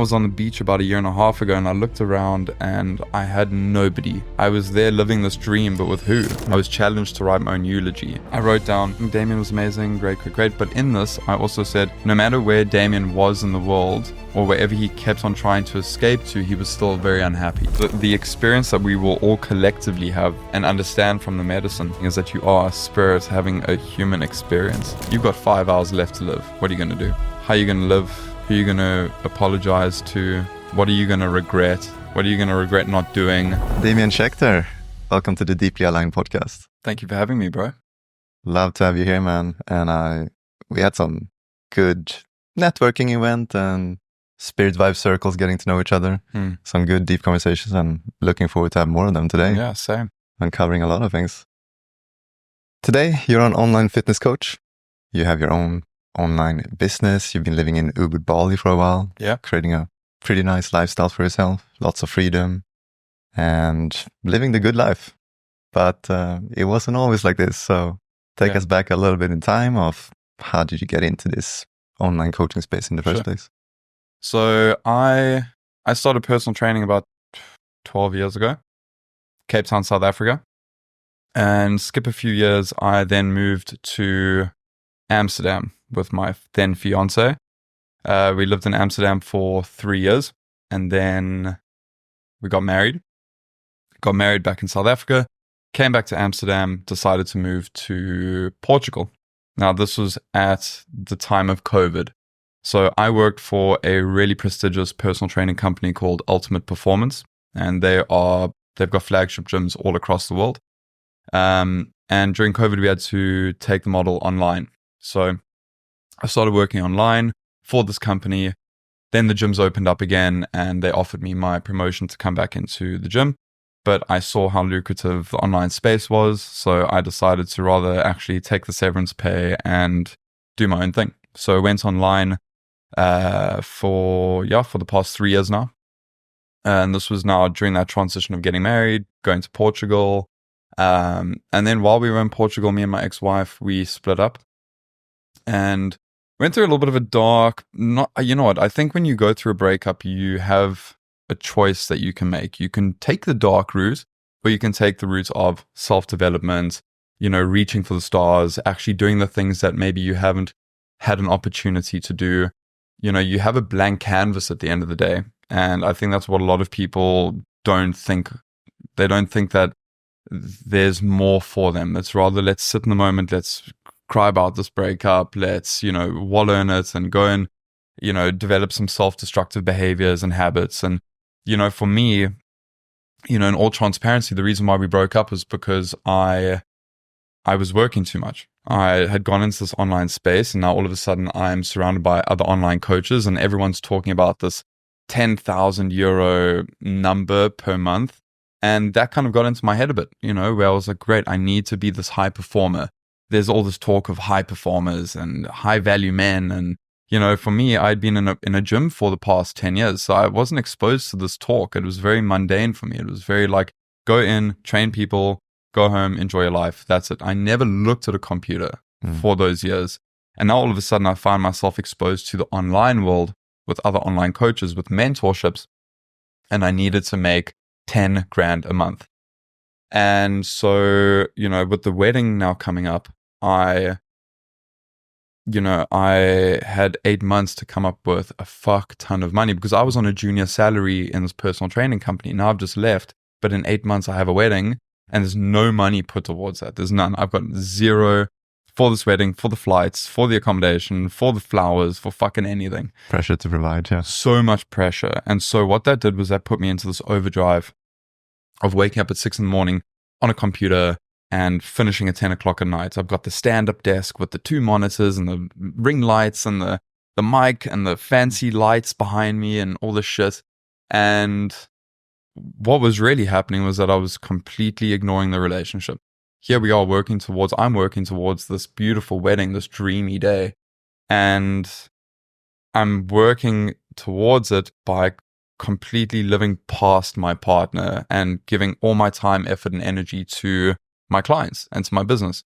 was on the beach about a year and a half ago, and I looked around and I had nobody. I was there living this dream, but with who? I was challenged to write my own eulogy. I wrote down, Damien was amazing, great. But in this, I also said, no matter where Damien was in the world, or wherever he kept on trying to escape to, he was still very unhappy. The experience that we will all collectively have and understand from the medicine is that you are a spirit having a human experience. You've got 5 hours left to live. What are you going to do? How are you going to live? Who are you going to apologize to? What are you going to regret? What are you going to regret not doing? Damian Schechter, welcome to the Deeply Aligned podcast. Thank you for having me, bro. Love to have you here, man. And we had some good networking event and spirit vibe circles, getting to know each other. Some good deep conversations, and looking forward to have more of them today. Yeah, same. And covering a lot of things. Today, you're an online fitness coach. You have your own online business. You've been living in Ubud, Bali for a while. Yeah. Creating a pretty nice lifestyle for yourself. Lots of freedom and living the good life. But it wasn't always like this. So take us back a little bit in time of how did you get into this online coaching space in the first place? So I started personal training about 12 years ago, Cape Town, South Africa. And skip a few years, I then moved to Amsterdam with my then fiance. We lived in Amsterdam for 3 years, and then we got married. Got married back in South Africa, came back to Amsterdam, decided to move to Portugal. Now, this was at the time of COVID. So I worked for a really prestigious personal training company called Ultimate Performance, and they've got flagship gyms all across the world. And during COVID, we had to take the model online. So I started working online for this company. Then the gyms opened up again, and they offered me my promotion to come back into the gym. But I saw how lucrative the online space was, so I decided to rather actually take the severance pay and do my own thing. So I went online for the past 3 years now. And this was now during that transition of getting married, going to Portugal. And then while we were in Portugal, me and my ex-wife, we split up and went through a little bit of a dark, I think when you go through a breakup, you have a choice that you can make. You can take the dark route, or you can take the route of self-development, reaching for the stars, actually doing the things that maybe you haven't had an opportunity to do. You have a blank canvas at the end of the day. And I think that's what a lot of people don't think. They don't think that there's more for them. It's rather, let's sit in the moment, let's cry about this breakup, let's, wallow in it and go and, develop some self-destructive behaviors and habits. And, for me, in all transparency, the reason why we broke up was because I was working too much. I had gone into this online space, and now all of a sudden I'm surrounded by other online coaches, and everyone's talking about this 10,000 euro number per month. And that kind of got into my head a bit, where I was like, great, I need to be this high performer. There's all this talk of high performers and high value men. And, for me, I'd been in a gym for the past 10 years. So I wasn't exposed to this talk. It was very mundane for me. It was very like, go in, train people, go home, enjoy your life. That's it. I never looked at a computer for those years. And now all of a sudden I find myself exposed to the online world with other online coaches, with mentorships. And I needed to make 10 grand a month. And so, with the wedding now coming up, I had 8 months to come up with a fuck ton of money, because I was on a junior salary in this personal training company. Now I've just left, but in 8 months I have a wedding, and there's no money put towards that. There's none. I've got zero for this wedding, for the flights, for the accommodation, for the flowers, for fucking anything. Pressure to provide, yeah. So much pressure. And so what that did was that put me into this overdrive of waking up at 6 a.m. on a computer and finishing at 10 o'clock at night. I've got the stand-up desk with the 2 monitors and the ring lights and the mic and the fancy lights behind me and all this shit. And what was really happening was that I was completely ignoring the relationship. Here we are I'm working towards this beautiful wedding, this dreamy day. And I'm working towards it by completely living past my partner and giving all my time, effort, and energy to my clients and to my business.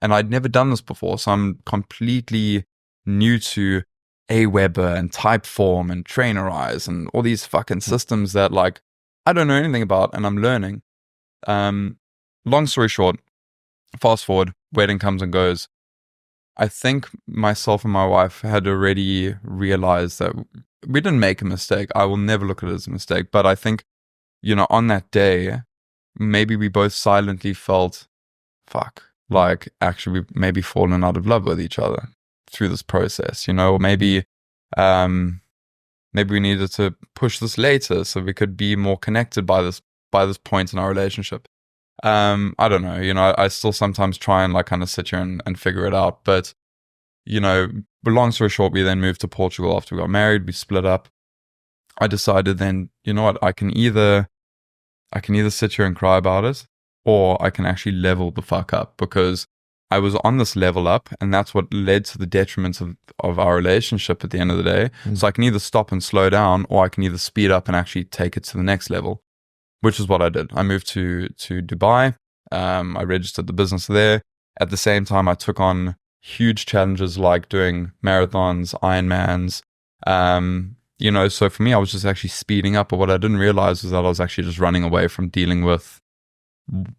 And I'd never done this before, so I'm completely new to Aweber and Typeform and Trainerize and all these fucking systems that like I don't know anything about and I'm learning. Long story short, fast forward, wedding comes and goes. I think myself and my wife had already realized that we didn't make a mistake. I will never look at it as a mistake. But I think, on that day, maybe we both silently felt, fuck, like actually we maybe fallen out of love with each other through this process, or maybe we needed to push this later so we could be more connected by this point in our relationship. I don't know, I still sometimes try and like kind of sit here and figure it out. But, but long story short, we then moved to Portugal after we got married. We split up. I decided then, you know what, I can either sit here and cry about it, or I can actually level the fuck up, because I was on this level up, and that's what led to the detriment of our relationship at the end of the day. So I can either stop and slow down, or I can either speed up and actually take it to the next level, which is what I did. I moved to Dubai. I registered the business there. At the same time, I took on huge challenges like doing marathons, Ironmans. So for me, I was just actually speeding up. But what I didn't realize was that I was actually just running away from dealing with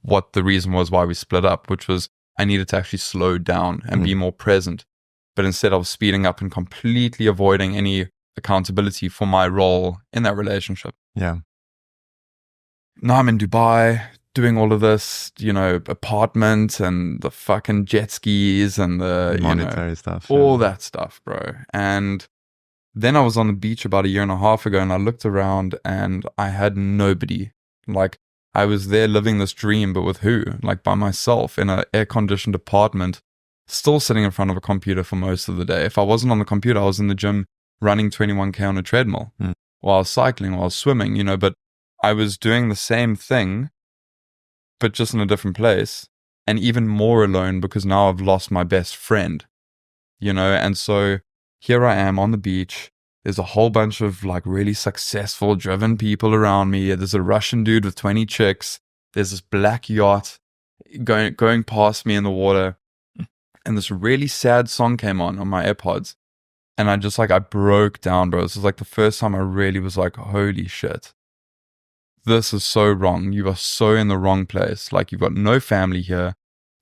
what the reason was why we split up, which was I needed to actually slow down and be more present. But instead, I was speeding up and completely avoiding any accountability for my role in that relationship. Yeah. Now I'm in Dubai doing all of this, apartment and the fucking jet skis and the monetary stuff. All that stuff, bro. And then I was on the beach about a year and a half ago, and I looked around and I had nobody. Like, I was there living this dream, but with who? Like, by myself in an air-conditioned apartment, still sitting in front of a computer for most of the day. If I wasn't on the computer, I was in the gym running 21K on a treadmill, while I was cycling, while I was swimming, but I was doing the same thing, but just in a different place, and even more alone because now I've lost my best friend, and so here I am on the beach. There's a whole bunch of like really successful, driven people around me. There's a Russian dude with 20 chicks. There's this black yacht going past me in the water, and this really sad song came on my AirPods, and I broke down, bro. This was like the first time I really was like, holy shit. This is so wrong. You are so in the wrong place. Like, you've got no family here.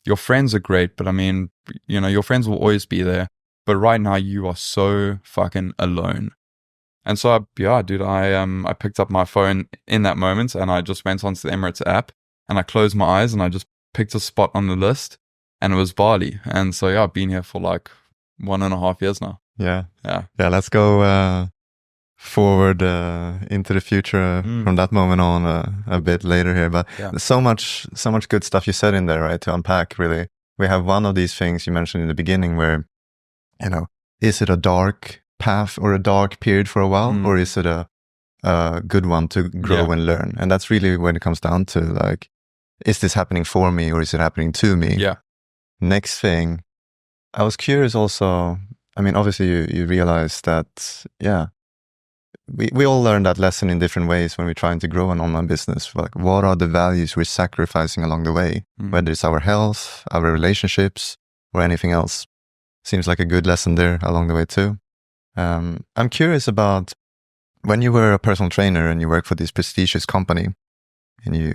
Your friends are great, but I mean, your friends will always be there. But right now you are so fucking alone. And so I picked up my phone in that moment, and I just went onto the Emirates app, and I closed my eyes, and I just picked a spot on the list, and it was Bali. And so I've been here for like 1.5 years now. Yeah. Let's go forward into the future from that moment on a bit later here, but there's so much good stuff you said in there, right, to unpack. Really, we have one of these things you mentioned in the beginning where, is it a dark path or a dark period for a while, or is it a good one to grow and learn? And that's really when it comes down to, like, is this happening for me or is it happening to me? Next thing, I was curious also, I mean, obviously you realize that we all learn that lesson in different ways when we're trying to grow an online business. Like, what are the values we're sacrificing along the way? Whether it's our health, our relationships, or anything else. Seems like a good lesson there along the way too. I'm curious about when you were a personal trainer and you worked for this prestigious company and you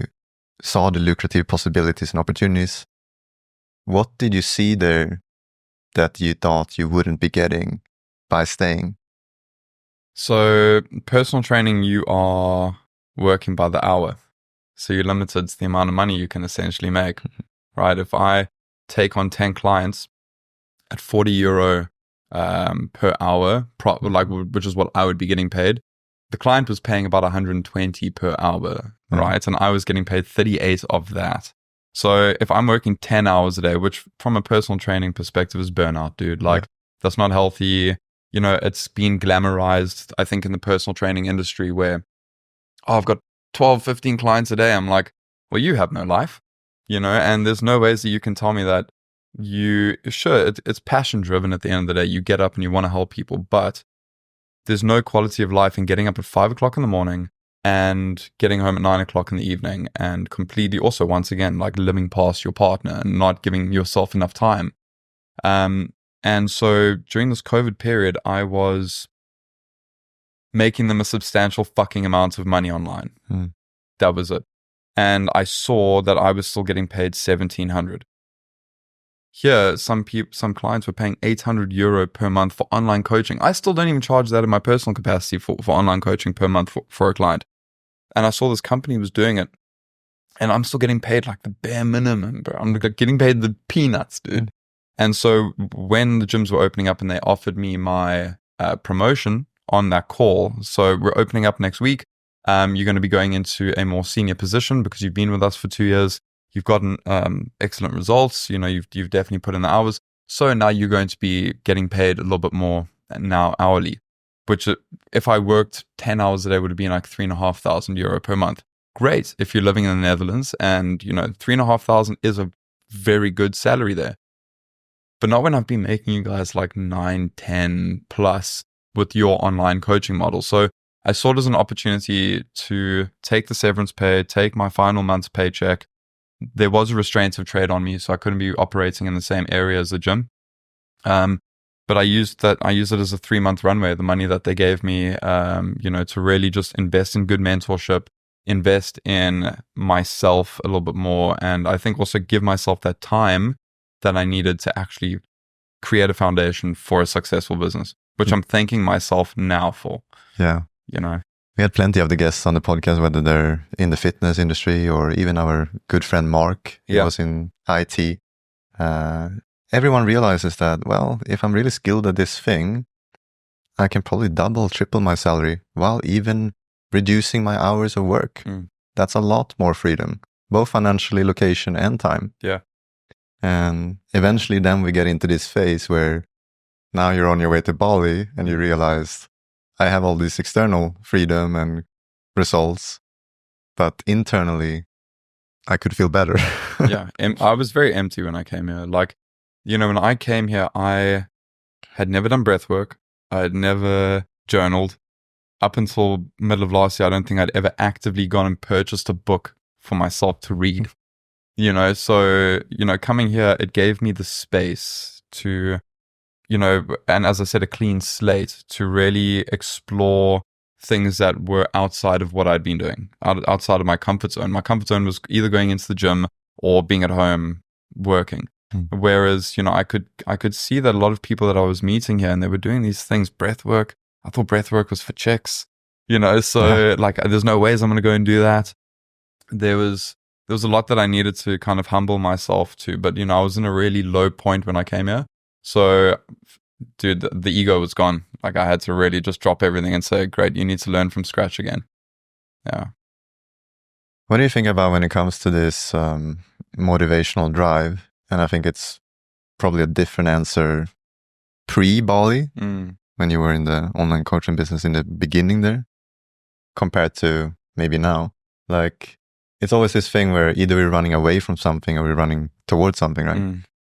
saw the lucrative possibilities and opportunities. What did you see there that you thought you wouldn't be getting by staying? So personal training, you are working by the hour. So you're limited to the amount of money you can essentially make, right? If I take on 10 clients at €40 per hour, which is what I would be getting paid, the client was paying about 120 per hour, right? And I was getting paid 38 of that. So if I'm working 10 hours a day, which from a personal training perspective is burnout, dude, that's not healthy. It's been glamorized, I think, in the personal training industry where, I've got 12, 15 clients a day. I'm like, well, you have no life, and there's no ways that you can tell me that it's passion driven at the end of the day. You get up and you want to help people, but there's no quality of life in getting up at 5 o'clock in the morning and getting home at 9 o'clock in the evening, and completely also, once again, like living past your partner and not giving yourself enough time. And And so during this COVID period, I was making them a substantial fucking amount of money online. That was it. And I saw that I was still getting paid 1,700. Here, some clients were paying 800 euro per month for online coaching. I still don't even charge that in my personal capacity for online coaching per month for a client. And I saw this company was doing it. And I'm still getting paid like the bare minimum, bro. I'm getting paid the peanuts, dude. And so when the gyms were opening up and they offered me my promotion on that call, so we're opening up next week. You're going to be going into a more senior position because you've been with us for 2 years. You've gotten excellent results. You know, you've definitely put in the hours. So now you're going to be getting paid a little bit more now hourly, which if I worked 10 hours a day would have been like 3,500 euro per month. Great if you're living in the Netherlands, and 3,500 is a very good salary there. But not when I've been making you guys like 9, 10 plus with your online coaching model. So I saw it as an opportunity to take the severance pay, take my final month's paycheck. There was a restraint of trade on me, so I couldn't be operating in the same area as the gym. But I used it as a 3-month runway, the money that they gave me, to really just invest in good mentorship, invest in myself a little bit more, and I think also give myself that time that I needed to actually create a foundation for a successful business, which I'm thanking myself now for. Yeah. We had plenty of the guests on the podcast, whether they're in the fitness industry or even our good friend Mark, he was in IT. Everyone realizes that, well, if I'm really skilled at this thing, I can probably double, triple my salary while even reducing my hours of work. That's a lot more freedom, both financially, location, and time. Yeah. And eventually then we get into this phase where now you're on your way to Bali and you realize I have all this external freedom and results, but internally I could feel better. Yeah. I was very empty when I came here. Like, when I came here, I had never done breath work. I had never journaled. Up until middle of last year, I don't think I'd ever actively gone and purchased a book for myself to read. So, coming here, it gave me the space to, and as I said, a clean slate to really explore things that were outside of what I'd been doing, outside of my comfort zone. My comfort zone was either going into the gym or being at home working. Whereas, I could see that a lot of people that I was meeting here, and they were doing these things, breath work. I thought breath work was for chicks, like there's no ways I'm going to go and do that. There was a lot that I needed to kind of humble myself to, but I was in a really low point when I came here. So, dude, the ego was gone. Like I had to really just drop everything and say, great, you need to learn from scratch again. Yeah. What do you think about when it comes to this motivational drive? And I think it's probably a different answer pre-Bali, when you were in the online coaching business in the beginning there, compared to maybe now. Like, it's always this thing where either we're running away from something or we're running towards something, right?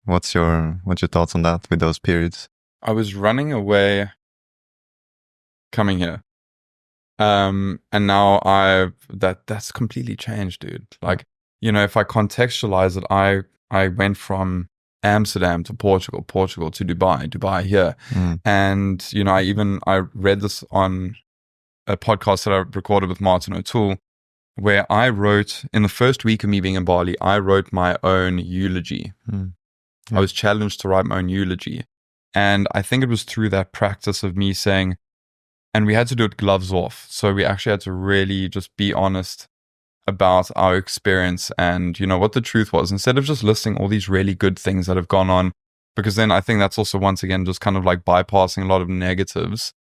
What's your thoughts on that with those periods? I was running away coming here. And now that's completely changed, dude. Like, if I contextualize it, I went from Amsterdam to Portugal to Dubai here. And, I read this on a podcast that I recorded with Martin O'Toole, where I wrote, in the first week of me being in Bali, I wrote my own eulogy. I was challenged to write my own eulogy. And I think it was through that practice of me saying, and we had to do it gloves off. So we actually had to really just be honest about our experience and, what the truth was, instead of just listing all these really good things that have gone on. Because then I think that's also, once again, just kind of like bypassing a lot of negatives,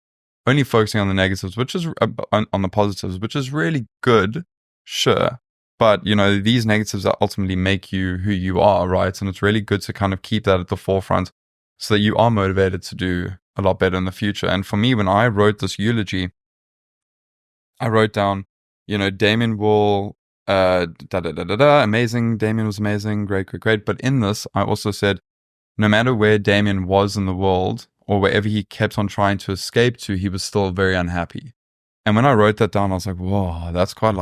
only focusing on the negatives, which is on the positives, which is really good. Sure. But, these negatives that ultimately make you who you are, right? And it's really good to kind of keep that at the forefront so that you are motivated to do a lot better in the future. And for me, when I wrote this eulogy, I wrote down, Damien will, amazing. Damien was amazing. Great. But in this, I also said, no matter where Damien was in the world or wherever he kept on trying to escape to, he was still very unhappy. And when I wrote that down, I was like, whoa, that's quite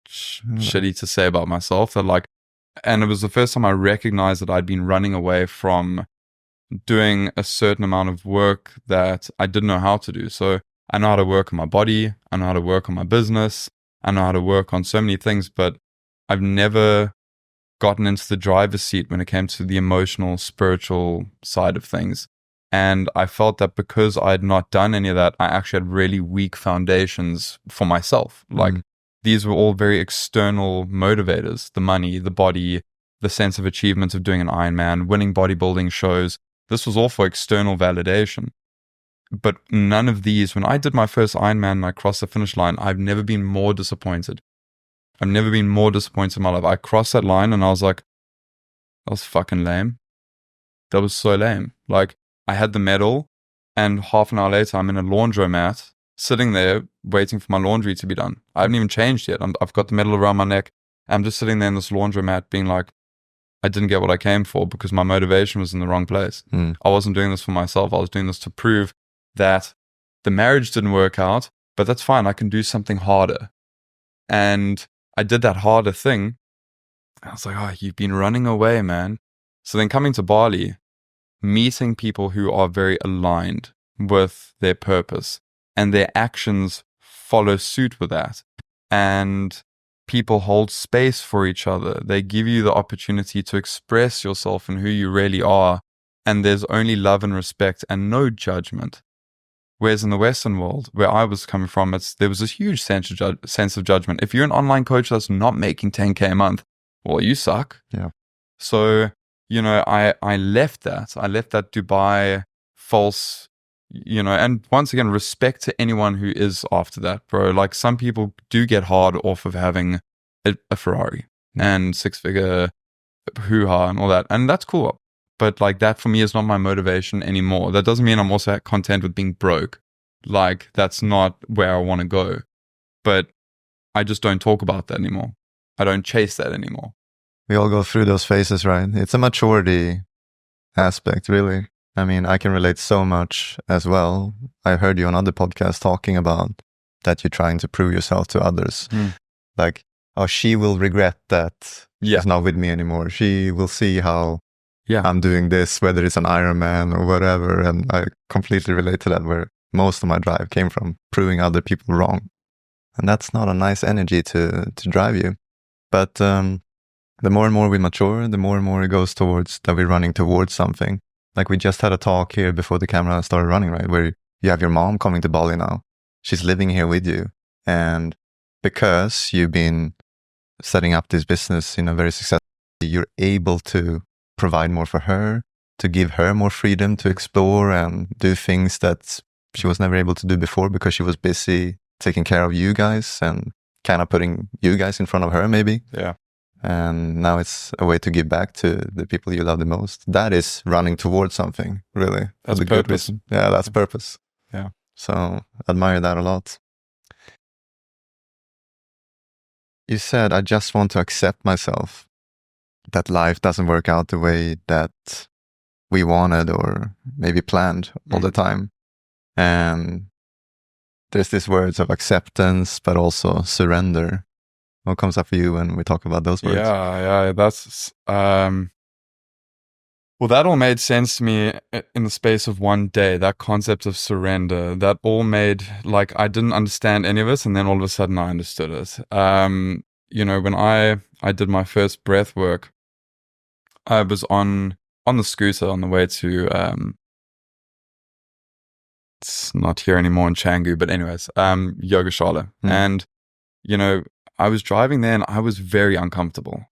shitty to say about myself. And it was the first time I recognized that I'd been running away from doing a certain amount of work that I didn't know how to do. So I know how to work on my body, I know how to work on my business, I know how to work on so many things, but I've never gotten into the driver's seat when it came to the emotional, spiritual side of things. And I felt that because I had not done any of that, I actually had really weak foundations for myself. Like these were all very external motivators: the money, the body, the sense of achievement of doing an Ironman, winning bodybuilding shows. This was all for external validation. But none of these, when I did my first Ironman and I crossed the finish line, I've never been more disappointed. I've never been more disappointed in my life. I crossed that line and I was like, that was fucking lame. That was so lame. Like, I had the medal, and half an hour later, I'm in a laundromat, sitting there, waiting for my laundry to be done. I haven't even changed yet. I've got the medal around my neck. I'm just sitting there in this laundromat being like, I didn't get what I came for because my motivation was in the wrong place. I wasn't doing this for myself. I was doing this to prove that the marriage didn't work out, but that's fine. I can do something harder. And I did that harder thing. I was like, oh, you've been running away, man. So then coming to Bali, meeting people who are very aligned with their purpose and their actions follow suit with that. And people hold space for each other. They give you the opportunity to express yourself and who you really are. And there's only love and respect and no judgment. Whereas in the Western world, where I was coming from, there was this huge sense of judgment. If you're an online coach that's not making 10K a month, well, you suck. Yeah. So, I left that. I left that Dubai false, and once again, respect to anyone who is after that, bro. Like, some people do get hard off of having a Ferrari and six-figure hoo-ha and all that. And that's cool. But like, that for me is not my motivation anymore. That doesn't mean I'm also content with being broke. Like, that's not where I want to go. But I just don't talk about that anymore. I don't chase that anymore. We all go through those phases, right? It's a maturity aspect, really. I mean, I can relate so much as well. I heard you on other podcasts talking about that you're trying to prove yourself to others. Like, oh, she will regret that she's not with me anymore. She will see how I'm doing this, whether it's an Ironman or whatever. And I completely relate to that, where most of my drive came from proving other people wrong. And that's not a nice energy to drive you. But the more and more we mature, the more and more it goes towards that we're running towards something. Like, we just had a talk here before the camera started running, right? Where you have your mom coming to Bali now. She's living here with you. And because you've been setting up this business in a very successful way, you're able to provide more for her, to give her more freedom to explore and do things that she was never able to do before because she was busy taking care of you guys and kind of putting you guys in front of her, maybe. Yeah. And now it's a way to give back to the people you love the most. That is running towards something, really. That's a good reason. Yeah, that's purpose. Yeah. So admire that a lot. You said, I just want to accept myself, that life doesn't work out the way that we wanted or maybe planned all the time. And there's these words of acceptance, but also surrender. What comes up for you when we talk about those words? Yeah, that's well, that all made sense to me in the space of one day. That concept of surrender, that all made, like, I didn't understand any of it, and then all of a sudden I understood it. When I did my first breath work, I was on the scooter on the way to it's not here anymore in Canggu, but anyways, Yogashala. And I was driving there and I was very uncomfortable.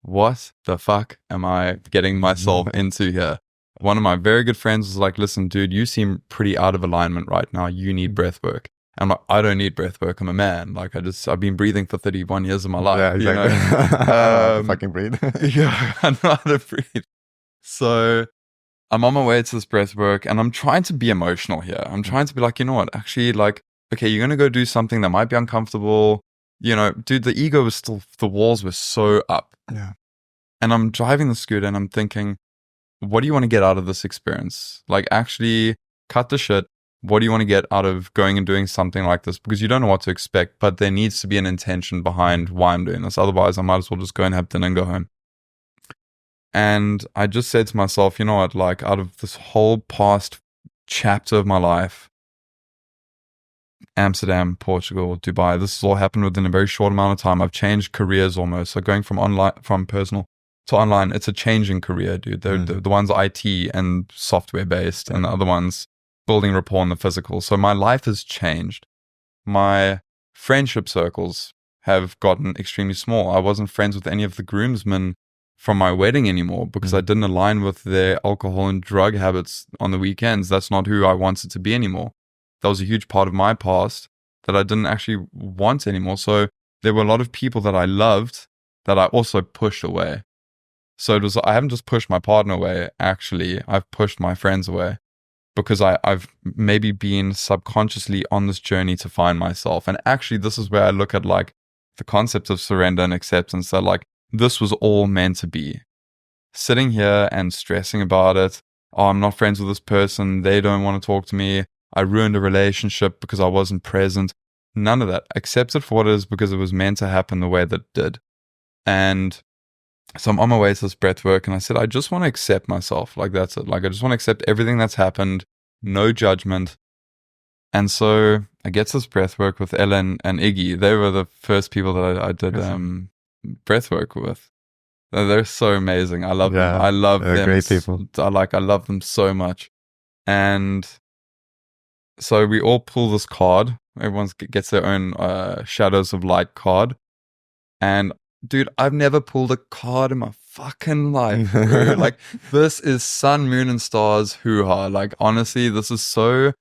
What the fuck am I getting myself into here? One of my very good friends was like, listen, dude, you seem pretty out of alignment right now. You need breath work. I'm like, I don't need breath work. I'm a man. Like, I've been breathing for 31 years of my life. Yeah, exactly. Fucking breathe. Yeah, I know how to breathe. So I'm on my way to this breath work and I'm trying to be emotional here. I'm trying to be like, you know what, actually, like, okay, you're going to go do something that might be uncomfortable. Dude, the ego was still, the walls were so up. Yeah. And I'm driving the scooter and I'm thinking, what do you want to get out of this experience? Like, actually cut the shit. What do you want to get out of going and doing something like this? Because you don't know what to expect, but there needs to be an intention behind why I'm doing this. Otherwise, I might as well just go and have dinner and go home. And I just said to myself, you know what, like out of this whole past chapter of my life, Amsterdam, Portugal, Dubai, this has all happened within a very short amount of time. I've changed careers almost. So going from personal to online, it's a changing career, dude. The one's IT and software based, and the other one's building rapport in the physical. So my life has changed. My friendship circles have gotten extremely small. I wasn't friends with any of the groomsmen from my wedding anymore because I didn't align with their alcohol and drug habits on the weekends. That's not who I wanted to be anymore. That was a huge part of my past that I didn't actually want anymore. So there were a lot of people that I loved that I also pushed away. So I haven't just pushed my partner away, actually, I've pushed my friends away because I've maybe been subconsciously on this journey to find myself. And actually, this is where I look at like the concept of surrender and acceptance, that like this was all meant to be. Sitting here and stressing about it. Oh, I'm not friends with this person. They don't want to talk to me. I ruined a relationship because I wasn't present. None of that. Accept it for what it is because it was meant to happen the way that it did. And so I'm on my way to this breath work and I said, I just want to accept myself. Like that's it. Like I just want to accept everything that's happened. No judgment. And so I get to this breath work with Ellen and Iggy. They were the first people that I did breath work with. They're so amazing. I love them. I love them. Great people. I love them so much. And so we all pull this card. Everyone gets their own Shadows of Light card. And dude, I've never pulled a card in my fucking life, bro. Like, this is sun, moon, and stars hoo-ha. Like, honestly, this is so...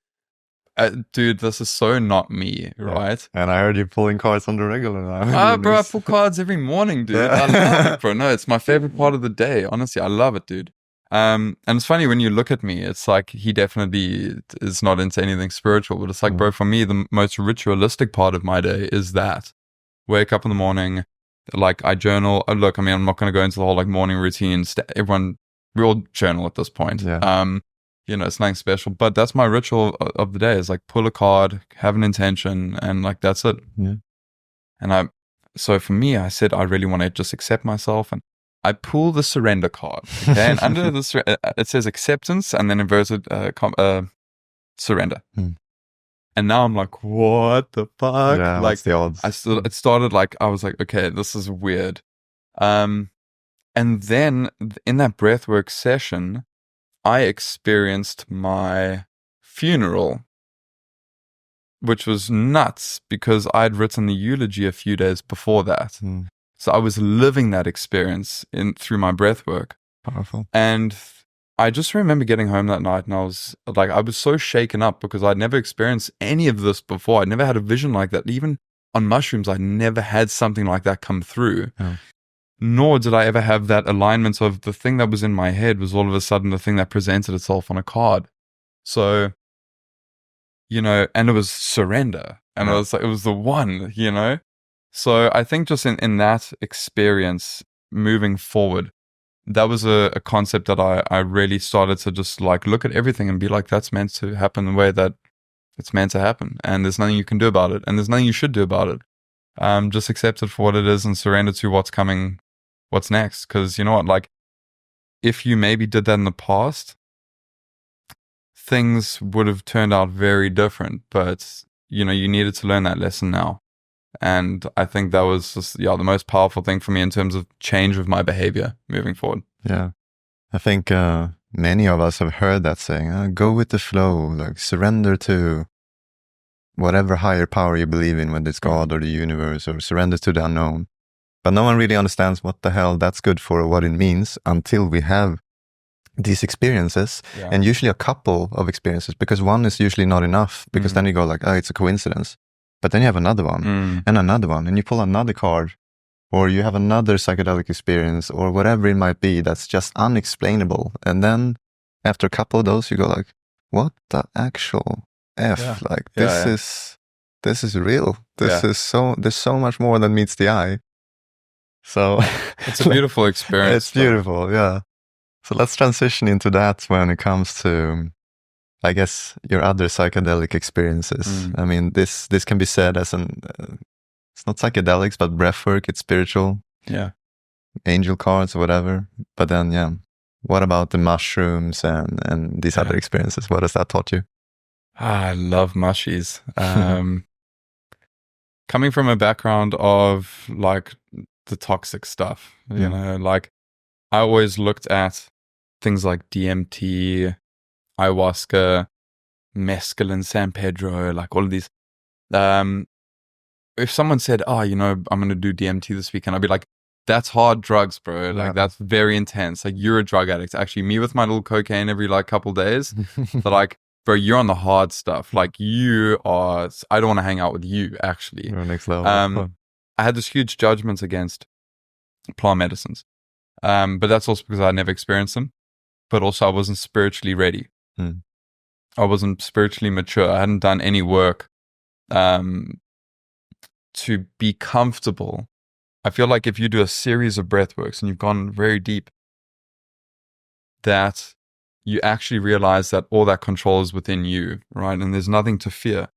dude, this is so not me, right? And I heard you pulling cards on the regular now. Bro, I pull cards every morning, dude. I love it, bro. No, it's my favorite part of the day. Honestly, I love it, dude. And it's funny when you look at me, it's like he definitely is not into anything spiritual, but it's like, bro, for me, the most ritualistic part of my day is that. Wake up in the morning, like I journal. Look, I mean, I'm not going to go into the whole like morning routine. We all journal at this point. Yeah. You know, it's nothing special, but that's my ritual of the day is like pull a card, have an intention, and like that's it. Yeah. And so for me, I said I really want to just accept myself, and I pull the surrender card. Okay, and under this, it says acceptance, and then inverted surrender. And now I'm like, what the fuck? Yeah, like, what's the odds? It started like I was like, okay, this is weird. And then in that breathwork session, I experienced my funeral, which was nuts because I'd written the eulogy a few days before that. So I was living that experience through my breathwork. Powerful. And I just remember getting home that night and I was so shaken up because I'd never experienced any of this before. I'd never had a vision like that. Even on mushrooms, I'd never had something like that come through. Oh. Nor did I ever have that alignment of the thing that was in my head was all of a sudden the thing that presented itself on a card. So, you know, and it was surrender. And it was like, it was the one, you know? So I think just in that experience moving forward, that was a concept that I really started to just like look at everything and be like, that's meant to happen the way that it's meant to happen. And there's nothing you can do about it. And there's nothing you should do about it. Just accept it for what it is and surrender to what's coming, what's next. Because you know what, like if you maybe did that in the past, things would have turned out very different. But you know, you needed to learn that lesson now. And I think that was just, the most powerful thing for me in terms of change of my behavior moving forward. Yeah. I think many of us have heard that saying, go with the flow, like surrender to whatever higher power you believe in, whether it's God or the universe, or surrender to the unknown. But no one really understands what the hell that's good for or what it means until we have these experiences, and usually a couple of experiences, because one is usually not enough, because then you go like, oh, it's a coincidence. But then you have another one and another one, and you pull another card, or you have another psychedelic experience, or whatever it might be that's just unexplainable. And then after a couple of those, you go like, what the actual F? Yeah. Like, this is real. There's so much more than meets the eye. So it's a beautiful experience. It's beautiful, yeah. So let's transition into that when it comes to, I guess, your other psychedelic experiences. I mean, this can be said as it's not psychedelics, but breathwork, it's spiritual. Yeah. angel cards or whatever. But then, yeah, what about the mushrooms and these other experiences? What has that taught you? I love mushies. Coming from a background of like the toxic stuff, you know, like I always looked at things like DMT, ayahuasca, mescaline, San Pedro, like all of these. If someone said, "Oh, you know, I'm going to do DMT this weekend," I'd be like, "That's hard drugs, bro. Like that's very intense. Like you're a drug addict." Actually, me with my little cocaine every like couple days, they're like, "Bro, you're on the hard stuff. Like you are. I don't want to hang out with you." Actually, You're next level. I had this huge judgment against plant medicines, but that's also because I never experienced them. But also, I wasn't spiritually ready. I wasn't spiritually mature. I hadn't done any work to be comfortable. I feel like if you do a series of breathworks and you've gone very deep, that you actually realize that all that control is within you, right? And there's nothing to fear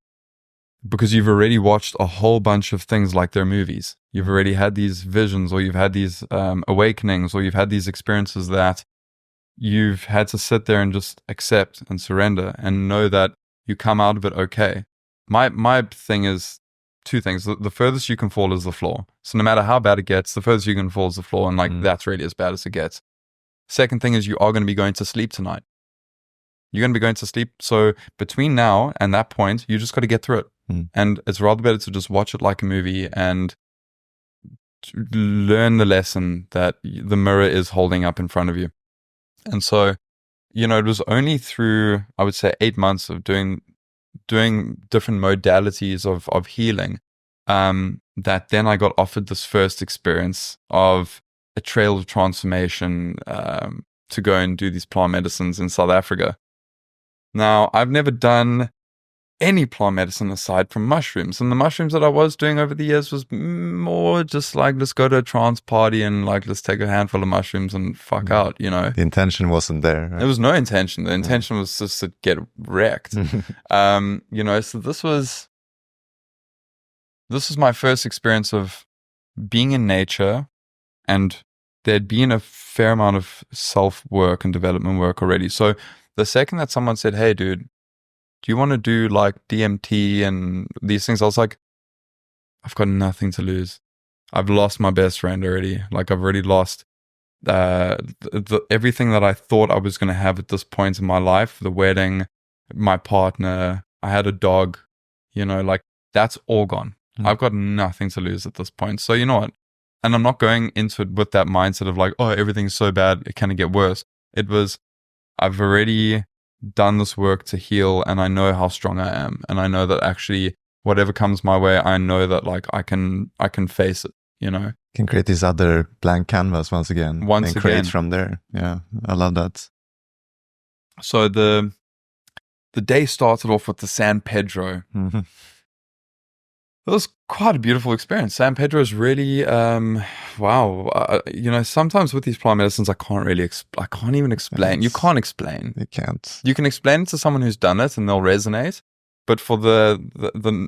because you've already watched a whole bunch of things like their movies. You've already had these visions, or you've had these awakenings, or you've had these experiences that you've had to sit there and just accept and surrender and know that you come out of it okay. My thing is two things. The furthest you can fall is the floor. So no matter how bad it gets, the furthest you can fall is the floor, and like that's really as bad as it gets. Second thing is you are going to be going to sleep tonight. You're going to be going to sleep. So between now and that point, you just got to get through it. And it's rather better to just watch it like a movie and learn the lesson that the mirror is holding up in front of you. And so, you know, it was only through, I would say, 8 months of doing different modalities of healing, that then I got offered this first experience of a trail of transformation, to go and do these plant medicines in South Africa. Now, I've never done any plant medicine aside from mushrooms, and the mushrooms that I was doing over the years was more just like, let's go to a trance party and like, let's take a handful of mushrooms and fuck out, you know. The intention wasn't there, right? There was no intention. The intention was just to get wrecked. You know, so this was my first experience of being in nature, and there'd been a fair amount of self-work and development work already. So the second that someone said, "Hey dude, do you want to do like DMT and these things?" I was like, I've got nothing to lose. I've lost my best friend already. Like I've already lost everything that I thought I was going to have at this point in my life. The wedding, my partner, I had a dog, you know, like that's all gone. I've got nothing to lose at this point. So you know what? And I'm not going into it with that mindset of like, oh, everything's so bad, it can get worse. It was, I've already done this work to heal, and I know how strong I am, and I know that actually whatever comes my way, I know that like I can face it, you know. Can create this other blank canvas once again. Create from there. Yeah, I love that. So the day started off with the San Pedro. It was quite a beautiful experience. San Pedro is really, wow. You know, sometimes with these plant medicines, I can't even explain. You can't explain. You can't. You can explain it to someone who's done it and they'll resonate. But for the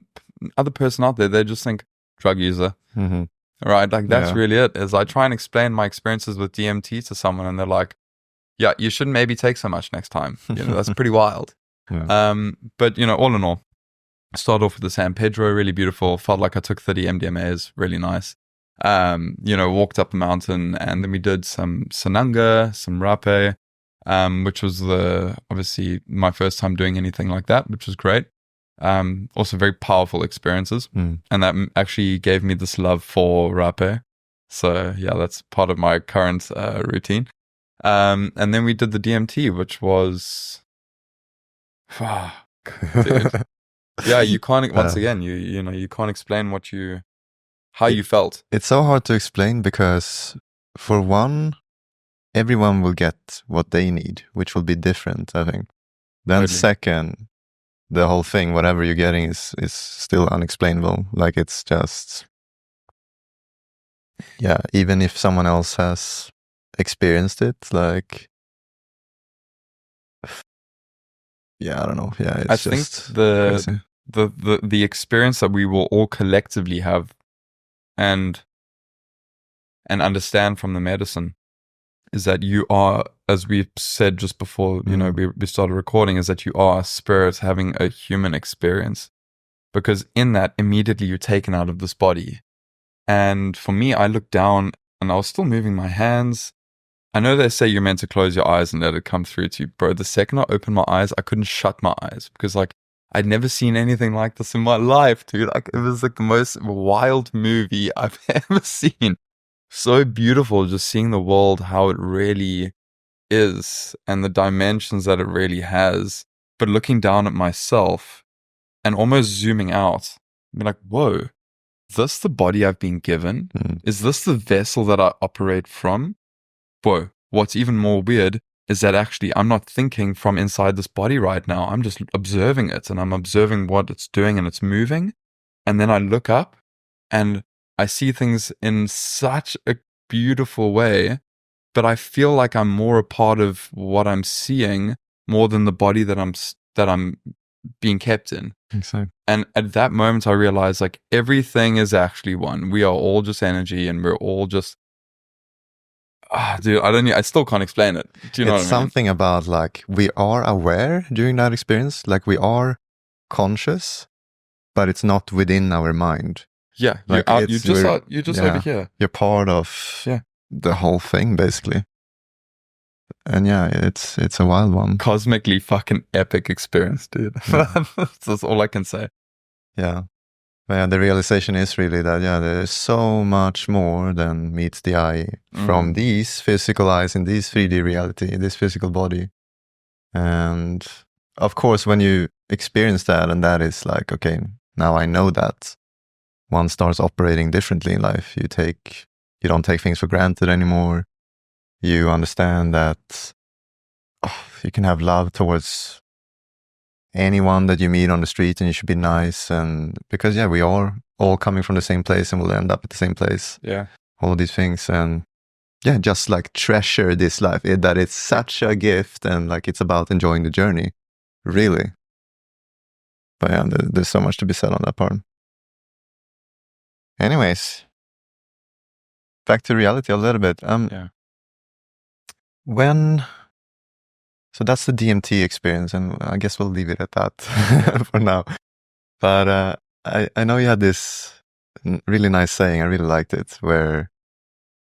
other person out there, they just think drug user. Right? Like that's really it. As I try and explain my experiences with DMT to someone, and they're like, yeah, you shouldn't maybe take so much next time. You know, that's pretty wild. But you know, all in all, started off with the San Pedro, really beautiful. Felt like I took 30 MDMAs, really nice. You know, walked up the mountain, and then we did some Sananga, some Rape, which was obviously my first time doing anything like that, which was great. Also very powerful experiences. And that actually gave me this love for Rape. So yeah, that's part of my current routine. And then we did the DMT, which was, dude. Yeah, you can't, once again, you know, you can't explain how you felt. It's so hard to explain because for one, everyone will get what they need, which will be different, I think. Then second, the whole thing, whatever you're getting is still unexplainable. Like it's just, yeah, even if someone else has experienced it, like, yeah, I don't know. Yeah, it's I think the experience that we will all collectively have, and and understand from the medicine is that you are, as we said just before, you know, we started recording, is that you are a spirit having a human experience. Because in that, immediately you're taken out of this body. And for me, I looked down and I was still moving my hands. I know they say you're meant to close your eyes and let it come through to you. Bro, the second I opened my eyes, I couldn't shut my eyes because like I'd never seen anything like this in my life, dude. Like it was like the most wild movie I've ever seen. So beautiful just seeing the world, how it really is and the dimensions that it really has. But looking down at myself and almost zooming out, be like, whoa, is this the body I've been given? Is this the vessel that I operate from? Whoa, what's even more weird is that actually I'm not thinking from inside this body right now. I'm just observing it and I'm observing what it's doing and it's moving. And then I look up and I see things in such a beautiful way, but I feel like I'm more a part of what I'm seeing more than the body that I'm being kept in. Exactly. And at that moment, I realized like everything is actually one. We are all just energy, and we're all just. Dude, I still can't explain it. Do you know what I mean? It's something about like we are aware during that experience, like we are conscious, but it's not within our mind. Yeah, like you're just over here. You're part of the whole thing, basically. And yeah, it's a wild one. Cosmically fucking epic experience, dude. That's all I can say. Yeah. But yeah, the realization is really that, there's so much more than meets the eye from these physical eyes in this 3D reality, this physical body. And of course, when you experience that, and that is like, okay, now I know that, one starts operating differently in life. You don't take things for granted anymore. You understand that you can have love towards anyone that you meet on the street, and you should be nice. And because, we are all coming from the same place and we'll end up at the same place. Yeah. All of these things. And just like treasure this life, that it's such a gift, and like it's about enjoying the journey, really. But there's so much to be said on that part. Anyways, back to reality a little bit. So that's the DMT experience, and I guess we'll leave it at that for now. But I know you had this really nice saying, I really liked it, where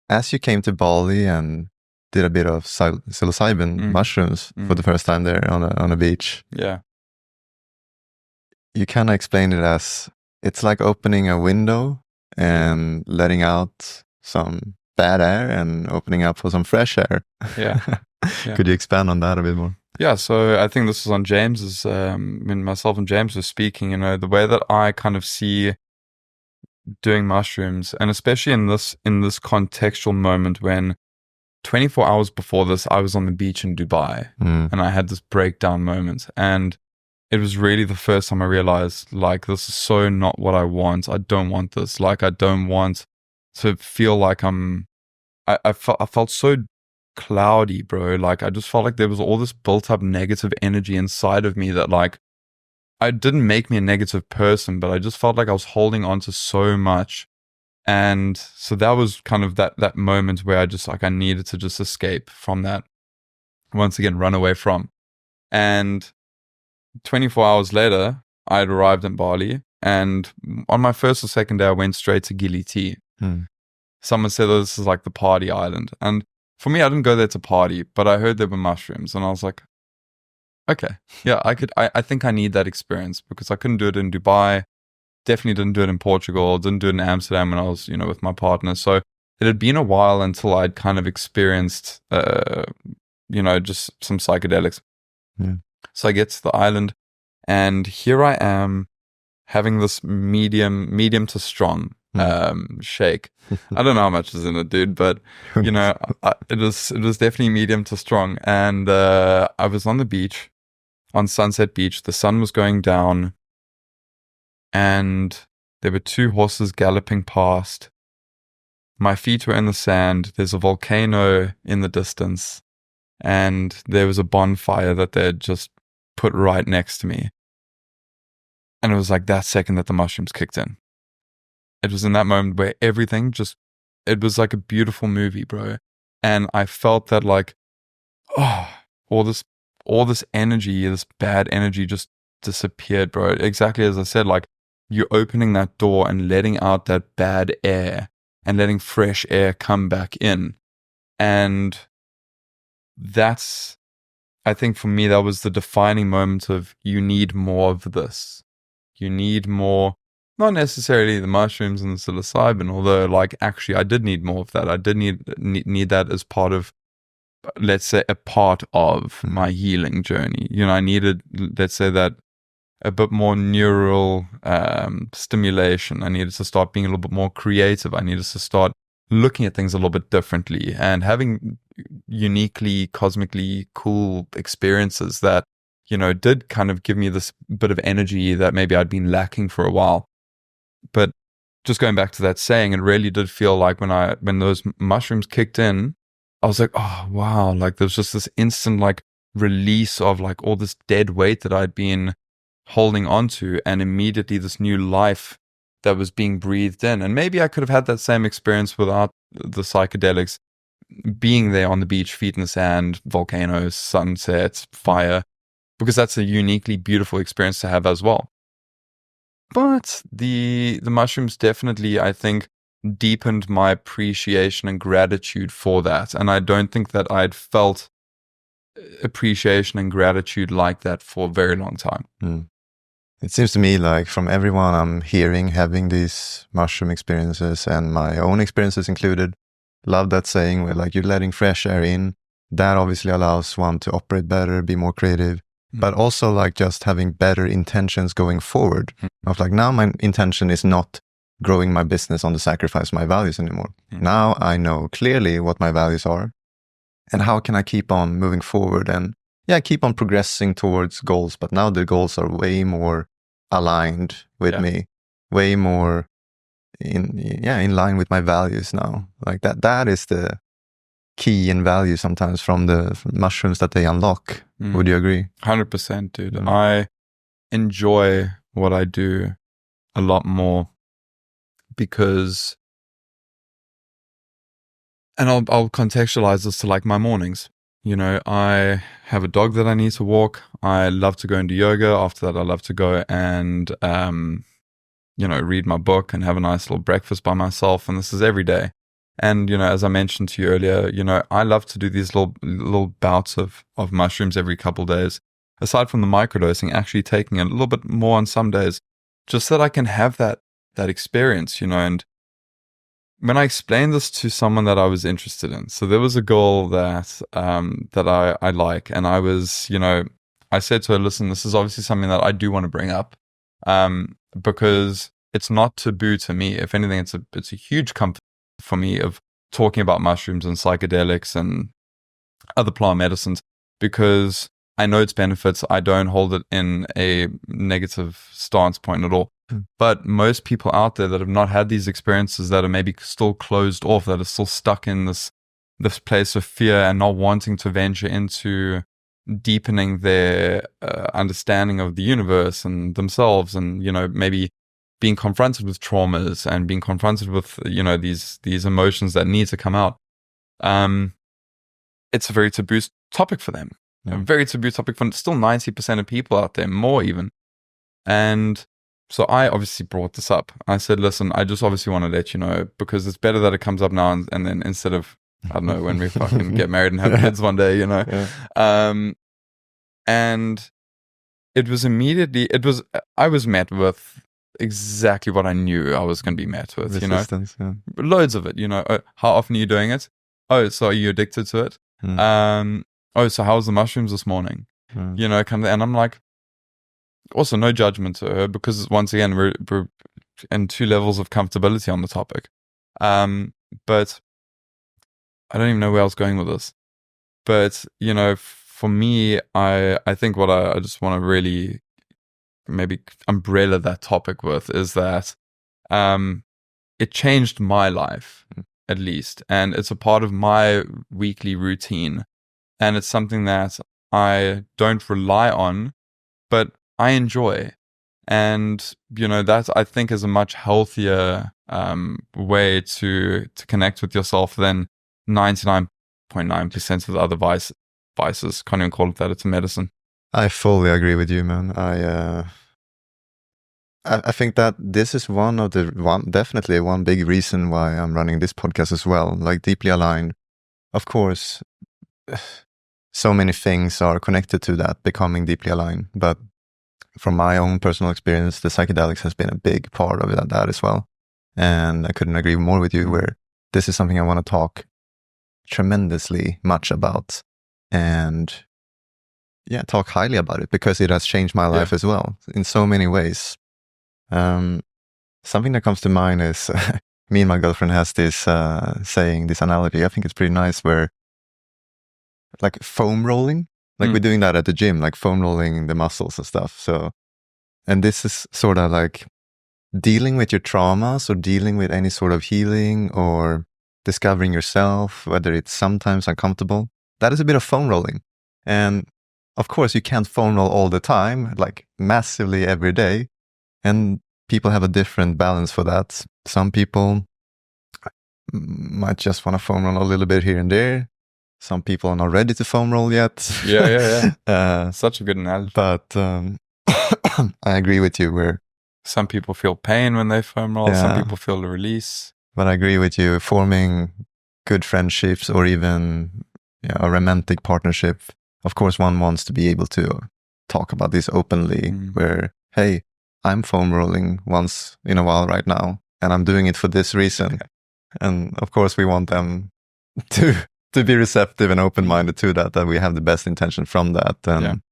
as you came to Bali and did a bit of psilocybin mushrooms for the first time there on a beach. Yeah. You kind of explained it as, it's like opening a window and letting out some bad air and opening up for some fresh air. Yeah. Could you expand on that a bit more? Yeah, so I think this was on James's, when myself and James were speaking, the way that I kind of see doing mushrooms, and especially in this contextual moment when 24 hours before this, I was on the beach in Dubai and I had this breakdown moment, and it was really the first time I realized, like, this is so not what I want. I don't want this. Like, I don't want to feel like I felt so cloudy, bro. Like, I just felt like there was all this built up negative energy inside of me that, like, it didn't make me a negative person, but I just felt like I was holding on to so much. And so that was kind of that moment where I just, like, I needed to just escape from that, once again, run away from. And 24 hours later, I had arrived in Bali, and on my first or second day, I went straight to Gili Tea. Someone said, oh, this is like the party island. And for me, I didn't go there to party, but I heard there were mushrooms, and I was like, okay, yeah, I think I need that experience, because I couldn't do it in Dubai, definitely didn't do it in Portugal, didn't do it in Amsterdam when I was, with my partner. So it had been a while until I'd kind of experienced, just some psychedelics. Yeah. So I get to the island, and here I am having this medium to strong shake. I don't know how much is in it, dude, but it was definitely medium to strong. And I was on the beach, on Sunset Beach. The sun was going down, and there were two horses galloping past. My feet were in the sand. There's a volcano in the distance, and there was a bonfire that they had just put right next to me. And it was like that second that the mushrooms kicked in. It was in that moment where everything just it was like a beautiful movie, bro. And I felt that like, oh, all this energy, this bad energy just disappeared, bro. Exactly as I said, like you're opening that door and letting out that bad air and letting fresh air come back in. And that's, I think for me, that was the defining moment of you need more of this. You need more, not necessarily the mushrooms and the psilocybin, although like actually I did need more of that. I did need that as part of, let's say, a part of my healing journey. You know, I needed, let's say, that a bit more neural stimulation. I needed to start being a little bit more creative. I needed to start looking at things a little bit differently and having uniquely, cosmically cool experiences that, you know, did kind of give me this bit of energy that maybe I'd been lacking for a while. But just going back to that saying, it really did feel like when those mushrooms kicked in, I was like, oh, wow. Like there's just this instant like release of like all this dead weight that I'd been holding on to, and immediately this new life that was being breathed in. And maybe I could have had that same experience without the psychedelics, being there on the beach, feet in the sand, volcanoes, sunsets, fire, because that's a uniquely beautiful experience to have as well. But the mushrooms definitely, I think, deepened my appreciation and gratitude for that. And I don't think that I'd felt appreciation and gratitude like that for a very long time. It seems to me like from everyone I'm hearing having these mushroom experiences, and my own experiences included, love that saying where like you're letting fresh air in. That obviously allows one to operate better, be more creative, but also like just having better intentions going forward. Of like, now my intention is not growing my business on the sacrifice of my values anymore. Now I know clearly what my values are and how can I keep on moving forward and keep on progressing towards goals. But now the goals are way more aligned with me, way more in line with my values now. Like that is the key and value sometimes from the mushrooms that they unlock. Would you agree? 100%, dude. I enjoy what I do a lot more because, and I'll contextualize this to like my mornings. You know, I have a dog that I need to walk. I love to go and do yoga. After that, I love to go and, you know, read my book and have a nice little breakfast by myself. And this is every day. And, you know, as I mentioned to you earlier, you know, I love to do these little bouts of mushrooms every couple of days. Aside from the microdosing, actually taking a little bit more on some days, just so that I can have that experience, you know. And when I explained this to someone that I was interested in, so there was a girl that I like, and I was, you know, I said to her, listen, this is obviously something that I do want to bring up, because it's not taboo to me. If anything, it's a huge comfort for me of talking about mushrooms and psychedelics and other plant medicines, because I know its benefits. I don't hold it in a negative stance point at all. But most people out there that have not had these experiences, that are maybe still closed off, that are still stuck in this place of fear and not wanting to venture into deepening their understanding of the universe and themselves, and, you know, maybe being confronted with traumas and being confronted with, you know, these emotions that need to come out. It's a very taboo topic for them. A very taboo topic for still 90% of people out there, more even. And so I obviously brought this up. I said, listen, I just obviously want to let you know, because it's better that it comes up now and then, instead of, I don't know, when we fucking get married and have kids one day, you know. And it was immediately, I was met with exactly what I knew I was going to be met with, resistance, you know. Loads of it, you know. How often are you doing it? Oh, so are you addicted to it? Oh, so how was the mushrooms this morning? You know, kind of, and I'm like, also no judgment to her, because once again, we're in two levels of comfortability on the topic. But I don't even know where I was going with this. But, you know, for me, I think what I just want to really maybe umbrella that topic with is that it changed my life, at least. And it's a part of my weekly routine. And it's something that I don't rely on, but I enjoy. And, that I think is a much healthier way to connect with yourself than 99.9% of the other vices. Can't even call it that. It's a medicine. I fully agree with you, man. I think that this is definitely one big reason why I'm running this podcast as well. Like, deeply aligned. Of course, so many things are connected to that, becoming deeply aligned. But from my own personal experience, the psychedelics has been a big part of that as well. And I couldn't agree more with you, where this is something I want to talk tremendously much about, and talk highly about it, because it has changed my life as well in so many ways. Something that comes to mind is me and my girlfriend has this saying, this analogy. I think it's pretty nice, where like foam rolling, like we're doing that at the gym, like foam rolling the muscles and stuff. So, and this is sort of like dealing with your traumas, or dealing with any sort of healing, or discovering yourself, whether it's sometimes uncomfortable. That is a bit of foam rolling. And of course, you can't foam roll all the time, like massively every day. And people have a different balance for that. Some people might just want to foam roll a little bit here and there. Some people are not ready to foam roll yet. Yeah. Such a good analogy. But I agree with you, where some people feel pain when they foam roll. Some people feel the release. But I agree with you, forming good friendships, or even a romantic partnership. Of course, one wants to be able to talk about this openly, where, hey, I'm foam rolling once in a while right now, and I'm doing it for this reason. Okay. And of course, we want them to be receptive and open-minded to that we have the best intention from that. And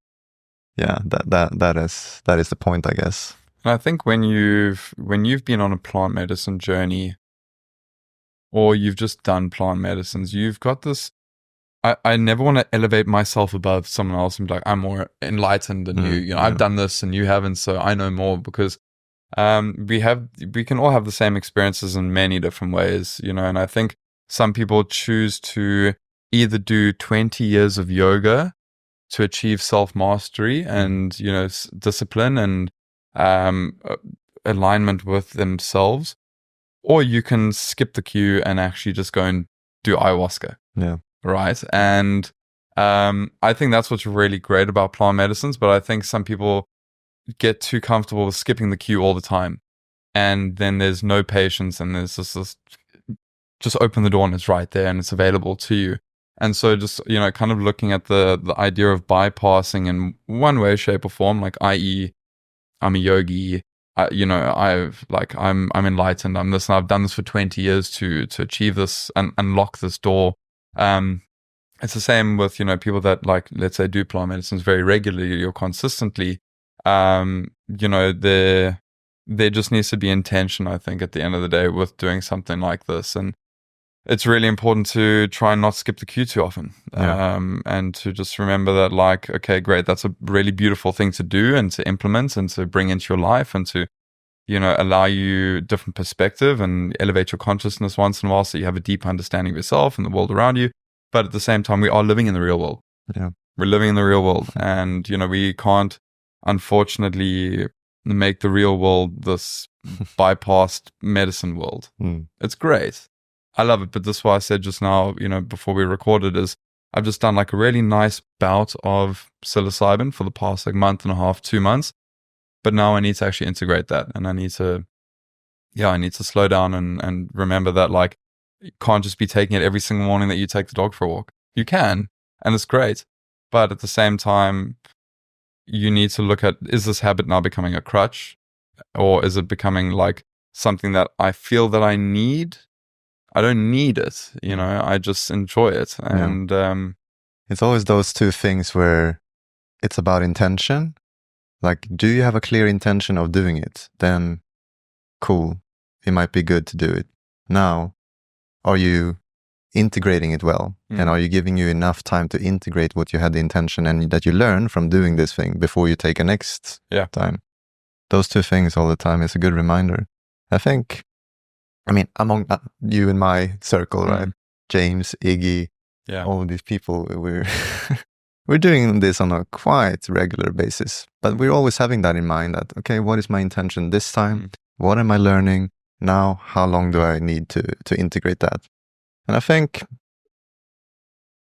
that is the point, I guess. And I think when you've been on a plant medicine journey, or you've just done plant medicines, you've got this. I never want to elevate myself above someone else and be like, I'm more enlightened than you. I've done this and you haven't, so I know more, because we can all have the same experiences in many different ways, and I think some people choose to either do 20 years of yoga to achieve self-mastery and, discipline and alignment with themselves, or you can skip the queue and actually just go and do ayahuasca. Yeah. Right. And I think that's what's really great about plant medicines. But I think some people get too comfortable with skipping the queue all the time. And then there's no patience, and there's just open the door and it's right there and it's available to you. And so just, kind of looking at the idea of bypassing in one way, shape, or form, like, i.e., I'm a yogi, I'm enlightened, I'm this, and I've done this for 20 years to achieve this and unlock this door. It's the same with, people that, like, let's say, do plant medicines very regularly or consistently. There just needs to be intention, I think, at the end of the day, with doing something like this. And it's really important to try and not skip the queue too often. And to just remember that, like, okay, great, that's a really beautiful thing to do and to implement and to bring into your life, and to, allow you different perspective and elevate your consciousness once in a while, so you have a deep understanding of yourself and the world around you. But at the same time, we are living in the real world. Yeah. We're living in the real world. And, we can't, unfortunately, make the real world this bypassed medicine world. It's great. I love it. But this is why I said just now, before we recorded, is I've just done like a really nice bout of psilocybin for the past like month and a half, 2 months. But now I need to actually integrate that. And I need to slow down and remember that, like, you can't just be taking it every single morning that you take the dog for a walk. You can, and it's great. But at the same time, you need to look at, is this habit now becoming a crutch? Or is it becoming like something that I feel that I need? I don't need it, I just enjoy it. And it's always those two things where it's about intention. Like, do you have a clear intention of doing it? Then cool, it might be good to do it. Now, are you integrating it well? And are you giving you enough time to integrate what you had the intention and that you learn from doing this thing before you take a next time? Those two things all the time is a good reminder. I think, among you and my circle, right? James, Iggy, all of these people, we're we're doing this on a quite regular basis, but we're always having that in mind that, okay, what is my intention this time? What am I learning now? How long do I need to integrate that? And I think,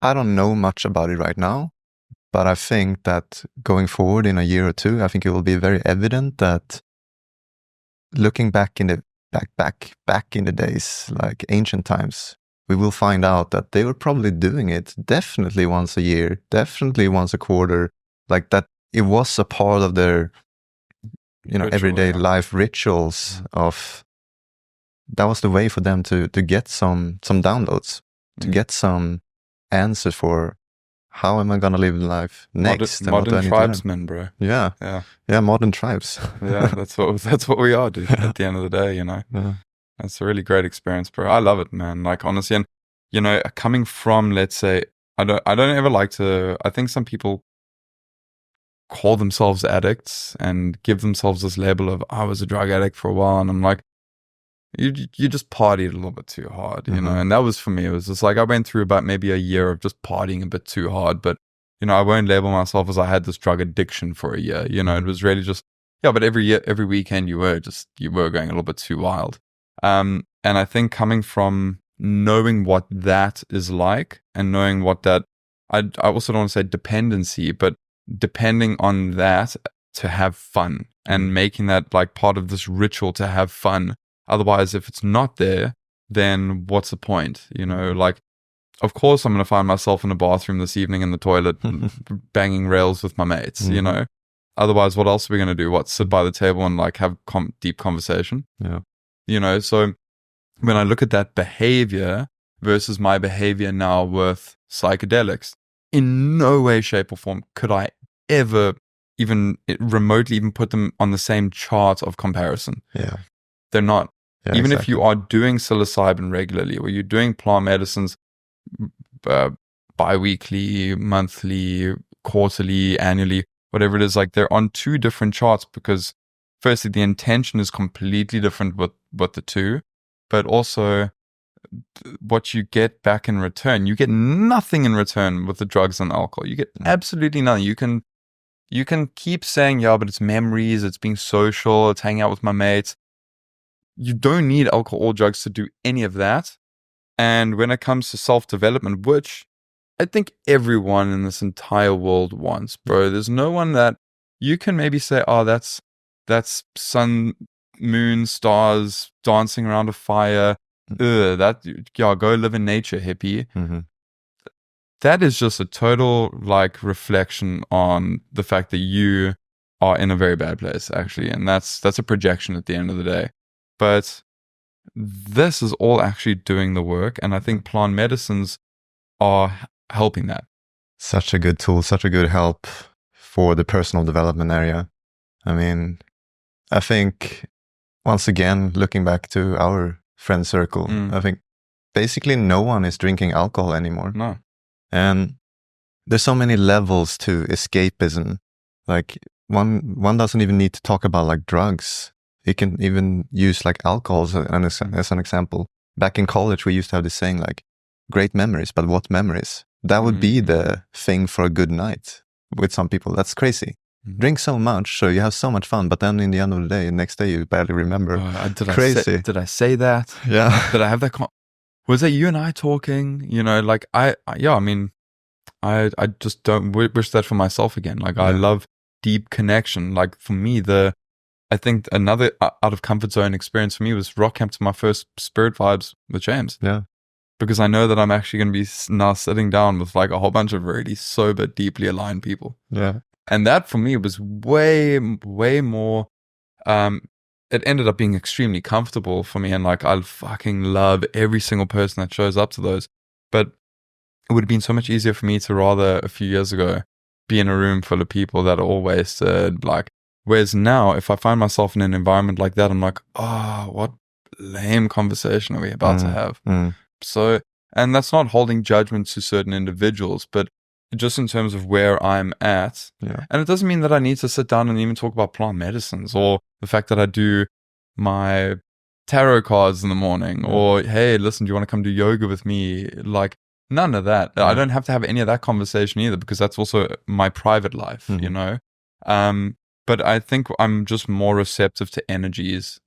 I don't know much about it right now, but I think that going forward in a year or two, I think it will be very evident that looking back in the back in the days, like ancient times, we will find out that they were probably doing it definitely once a year, definitely once a quarter, like that. It was a part of their, everyday life rituals of, that was the way for them to get some downloads, to get some answers for how am I going to live life next. Modern tribesmen, bro. Yeah, modern tribes. Yeah, that's what we are, dude. At the end of the day, Yeah. That's a really great experience, bro. I love it, man. Like, honestly, and coming from, let's say, I don't ever like to. I think some people call themselves addicts and give themselves this label of, I was a drug addict for a while, and I'm like, you just partied a little bit too hard, and that was for me. It was just like, I went through about maybe a year of just partying a bit too hard, but I won't label myself as I had this drug addiction for a year. It was really just, but every weekend you were going a little bit too wild. And I think coming from knowing what that is like and knowing what that, I also don't want to say dependency, but depending on that to have fun and making that like part of this ritual to have fun. Otherwise, if it's not there, then what's the point? Like, of course, I'm going to find myself in a bathroom this evening in the toilet banging rails with my mates, Otherwise, what else are we going to do? What, sit by the table and like have deep conversation? Yeah. So when I look at that behavior versus my behavior now with psychedelics, in no way, shape, or form could I ever even remotely even put them on the same chart of comparison. Yeah. They're not. Yeah, even exactly. if you are doing psilocybin regularly or you're doing plant medicines bi-weekly, monthly, quarterly, annually, whatever it is, like they're on two different charts because firstly, the intention is completely different with the two, but also what you get back in return, you get nothing in return with the drugs and alcohol. You get absolutely nothing. You can keep saying, but it's memories, it's being social, it's hanging out with my mates. You don't need alcohol or drugs to do any of that. And when it comes to self-development, which I think everyone in this entire world wants, bro, there's no one that you can maybe say, that's sun, moon, stars, dancing around a fire. Go live in nature, hippie. Mm-hmm. That is just a total like reflection on the fact that you are in a very bad place, actually. And that's a projection at the end of the day. But this is all actually doing the work. And I think plant medicines are helping that. Such a good tool, such a good help for the personal development area. I mean, I think, once again, looking back to our friend circle, I think basically no one is drinking alcohol anymore. No. And there's so many levels to escapism. Like one doesn't even need to talk about like drugs. You can even use like alcohol as an example. Back in college, we used to have this saying like, great memories, but what memories? That would be the thing for a good night with some people. That's crazy. Drink so much, so you have so much fun, but then in the end of the day, the next day, you barely remember. Crazy. Did I say that? Yeah. Did I have that? Was that you and I talking? Like I just don't wish that for myself again. Like I love deep connection. Like for me, I think another out of comfort zone experience for me was rock camp to my first Spirit Vibes with James. Yeah. Because I know that I'm actually going to be now sitting down with like a whole bunch of really sober, deeply aligned people. Yeah. And that for me was way, way more, it ended up being extremely comfortable for me. And like, I fucking love every single person that shows up to those. But it would have been so much easier for me to rather a few years ago be in a room full of people that are all wasted. Like, whereas now, if I find myself in an environment like that, I'm like, what lame conversation are we about to have? So, and that's not holding judgment to certain individuals, but just in terms of where I'm at. Yeah. And it doesn't mean that I need to sit down and even talk about plant medicines or the fact that I do my tarot cards in the morning or, hey, listen, do you want to come do yoga with me? Like, None of that. Yeah. I don't have to have any of that conversation either, because that's also my private life, you know? But I think I'm just more receptive to energies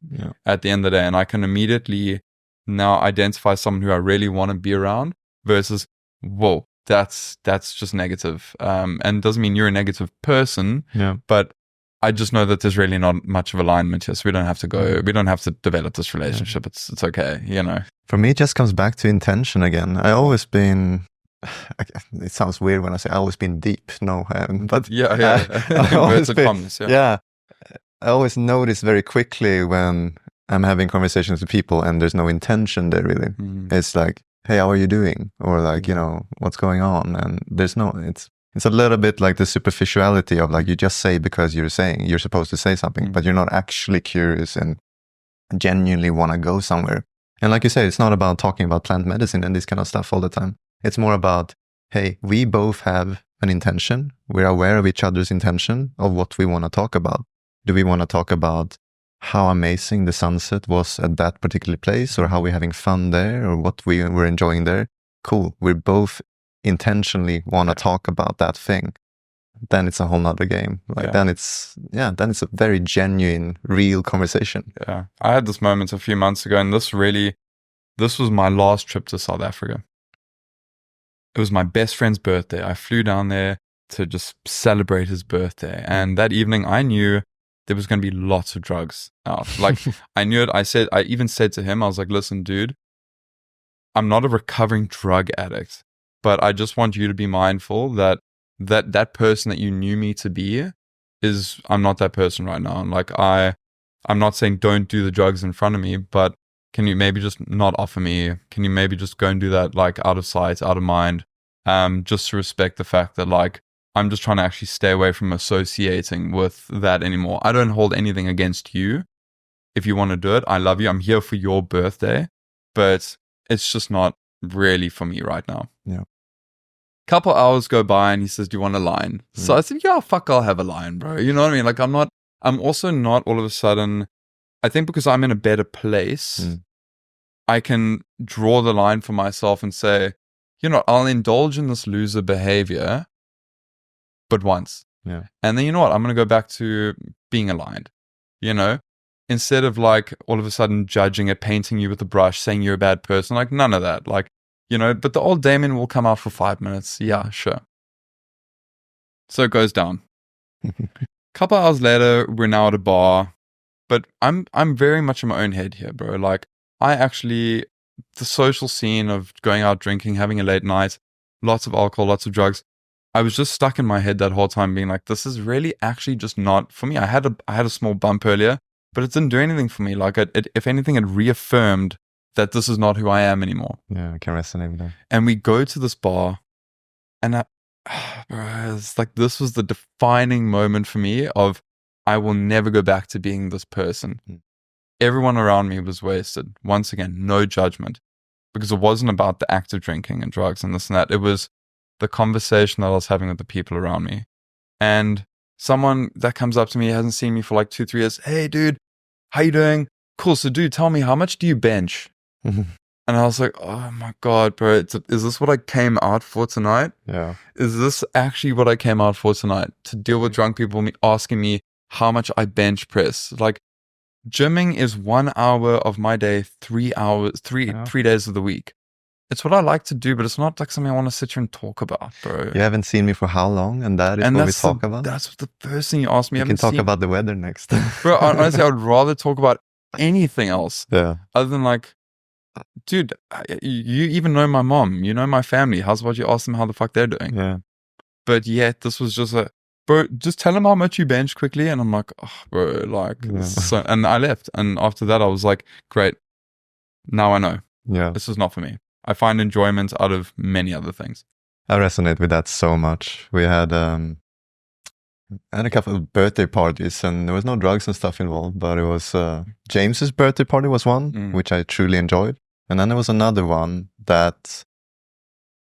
at the end of the day. And I can immediately now identify someone who I really want to be around versus, whoa, that's just negative. And doesn't mean you're a negative person, but I just know that there's really not much of alignment here. So we don't have to we don't have to develop this relationship. It's okay, you know? For me, it just comes back to intention again. I always been, it sounds weird when I say I always been deep. No, I haven't. But I always notice very quickly when I'm having conversations with people and there's no intention there really. It's like, hey, how are you doing? Or like, you know, what's going on? And there's no, it's a little bit like the superficiality of like, you just say because you're supposed to say something, but you're not actually curious and genuinely want to go somewhere. And like you say, it's not about talking about plant medicine and this kind of stuff all the time. It's more about, hey, we both have an intention. We're aware of each other's intention of what we want to talk about. Do we want to talk about how amazing the sunset was at that particular place, or how we're having fun there, or what we were enjoying there? Cool. We both intentionally want to talk about that thing. Then it's a whole nother game. Like then it's a very genuine, real conversation. Yeah. I had this moment a few months ago, and this was my last trip to South Africa. It was my best friend's birthday. I flew down there to just celebrate his birthday. And that evening I knew there was going to be lots of drugs out. Like I knew it. I even said to him, I was like, listen, dude, I'm not a recovering drug addict, but I just want you to be mindful that person that you knew me to be I'm not that person right now. And like, I'm not saying don't do the drugs in front of me, but can you maybe just not offer me? Can you maybe just go and do that like out of sight, out of mind? Just to respect the fact that like, I'm just trying to actually stay away from associating with that anymore. I don't hold anything against you. If you want to do it, I love you. I'm here for your birthday, but it's just not really for me right now. Yeah. Couple hours go by and he says, do you want a line? So I said, yeah, fuck, I'll have a line, bro. You know what I mean? Like I'm also not all of a sudden, I think because I'm in a better place, I can draw the line for myself and say, you know, I'll indulge in this loser behavior, but once. Yeah. And then you know what? I'm going to go back to being aligned, you know? Instead of like all of a sudden judging it, painting you with a brush, saying you're a bad person, like none of that. Like, you know, but the old Damien will come out for 5 minutes. Yeah, sure. So it goes down. Couple hours later, we're now at a bar, but I'm very much in my own head here, bro. Like the social scene of going out drinking, having a late night, lots of alcohol, lots of drugs. I was just stuck in my head that whole time being like, this is really actually just not for me. I had a small bump earlier, but it didn't do anything for me. Like it if anything, it reaffirmed that this is not who I am anymore. Yeah, I can resonate with that. And we go to this bar, and it's like this was the defining moment for me of I will never go back to being this person. Everyone around me was wasted. Once again, no judgment, because it wasn't about the act of drinking and drugs and this and that. It was the conversation that I was having with the people around me. And someone that comes up to me, hasn't seen me for like 2-3 years. Hey, dude, how you doing? Cool. So, dude, tell me, how much do you bench? And I was like, oh my God, bro, is this what I came out for tonight? Yeah. Is this actually what I came out for tonight? To deal with drunk people asking me how much I bench press? Like, gymming is 1 hour of my day, 3 hours, three days of the week. It's what I like to do, but it's not like something I want to sit here and talk about, bro. You haven't seen me for how long? And that is what we talk about? That's the first thing you asked me. We can talk about the weather next. Bro, honestly, I would rather talk about anything else. Yeah. Other than like, dude, you even know my mom. You know my family. How's about you ask them how the fuck they're doing? Yeah. But yet, this was just bro, just tell them how much you bench quickly. And I'm like, oh, bro, like, and I left. And after that, I was like, great. Now I know. Yeah. This is not for me. I find enjoyment out of many other things. I resonate with that so much. We had a couple of birthday parties, and there was no drugs and stuff involved, but it was James's birthday party was one, which I truly enjoyed. And then there was another one that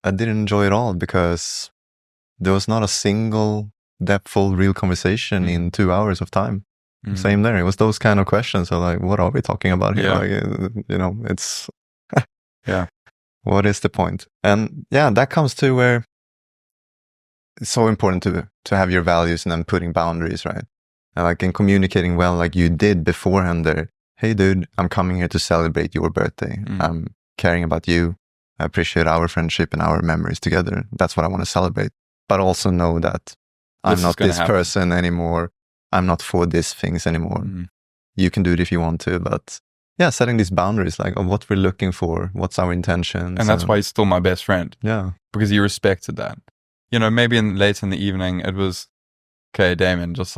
I didn't enjoy at all because there was not a single depthful real conversation in 2 hours of time. Same there. It was those kind of questions of like, what are we talking about here? Yeah. Like, you know, it's... Yeah. What is the point? And yeah, that comes to where it's so important to have your values and then putting boundaries, right? And like in communicating well, like you did beforehand there. Hey, dude, I'm coming here to celebrate your birthday. I'm caring about you. I appreciate our friendship and our memories together. That's what I want to celebrate. But also know that I'm not this person anymore. I'm not for these things anymore. You can do it if you want to, but yeah, setting these boundaries, like of what we're looking for, what's our intentions. And that's why he's still my best friend. Yeah. Because he respected that. You know, maybe later in the evening, it was, okay, Damien, just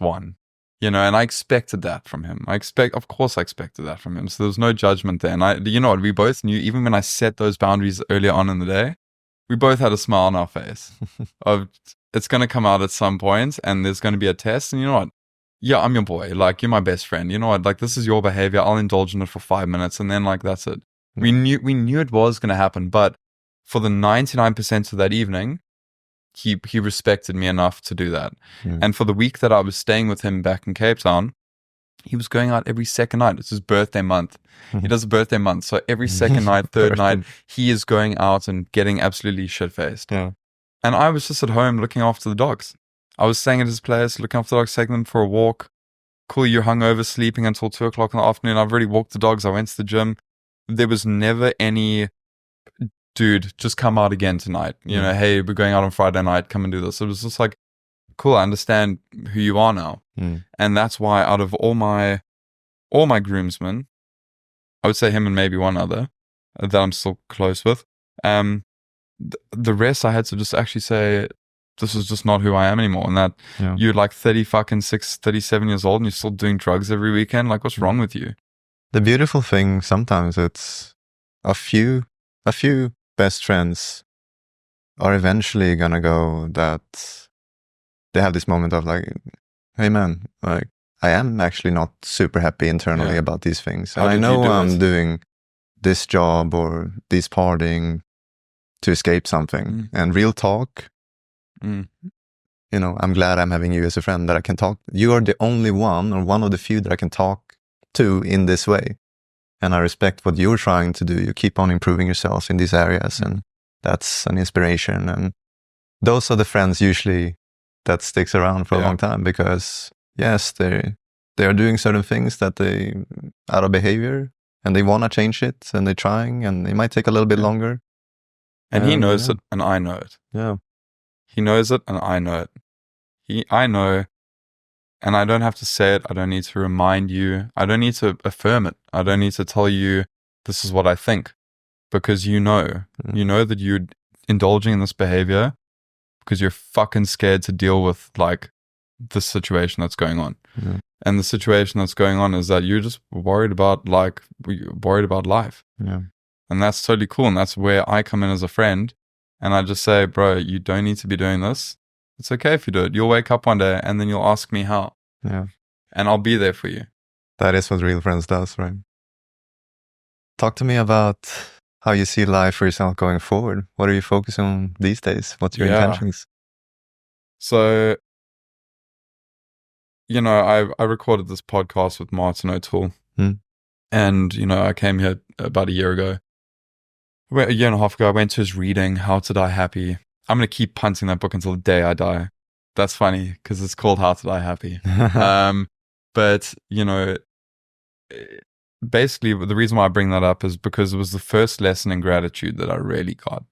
one. You know, and I expected that from him. Of course I expected that from him. So there was no judgment there. And you know what, we both knew, even when I set those boundaries earlier on in the day, we both had a smile on our face of, it's going to come out at some point and there's going to be a test. And you know what? Yeah, I'm your boy. Like, you're my best friend. You know what? Like, this is your behavior. I'll indulge in it for 5 minutes. And then like, that's it. We knew it was going to happen. But for the 99% of that evening, he respected me enough to do that. And for the week that I was staying with him back in Cape Town, he was going out every second night. It's his birthday month. He does a birthday month. So every second night, third night, he is going out and getting absolutely shit-faced. Yeah. And I was just at home looking after the dogs. I was staying at his place, looking after the dogs, taking them for a walk. Cool, you're hungover, sleeping until 2 o'clock in the afternoon. I've already walked the dogs. I went to the gym. There was never any, dude, just come out again tonight. You know, hey, we're going out on Friday night. Come and do this. It was just like, cool, I understand who you are now. And that's why out of all my groomsmen, I would say him and maybe one other that I'm still close with. The rest I had to just actually say, this is just not who I am anymore. And that you're like 37 years old and you're still doing drugs every weekend. Like, what's wrong with you? The beautiful thing, sometimes it's a few best friends are eventually gonna go that they have this moment of like, hey man, like I am actually not super happy internally about these things. And I know I'm doing this job or this partying to escape something. And real talk, you know, I'm glad I'm having you as a friend that I can talk. You are the only one or one of the few that I can talk to in this way. And I respect what you're trying to do. You keep on improving yourself in these areas, and that's an inspiration. And those are the friends usually that sticks around for a long time, because yes, they are doing certain things that they out of behavior and they want to change it and they're trying, and it might take a little bit longer. And he knows it and I know it. Yeah. He knows it and I know it. I know, and I don't have to say it. I don't need to remind you. I don't need to affirm it. I don't need to tell you this is what I think, because you know that you're indulging in this behavior because you're fucking scared to deal with like the situation that's going on. And the situation that's going on is that you're just worried about life. And that's totally cool. And that's where I come in as a friend. And I just say, bro, you don't need to be doing this. It's okay if you do it. You'll wake up one day and then you'll ask me how. Yeah. And I'll be there for you. That is what real friends does, right? Talk to me about how you see life for yourself going forward. What are you focusing on these days? What's your intentions? So, you know, I recorded this podcast with Martin O'Toole. And, you know, I came here about a year ago. A year and a half ago, I went to his reading, How to Die Happy. I'm going to keep punting that book until the day I die. That's funny because it's called How to Die Happy. But, you know, basically the reason why I bring that up is because it was the first lesson in gratitude that I really got.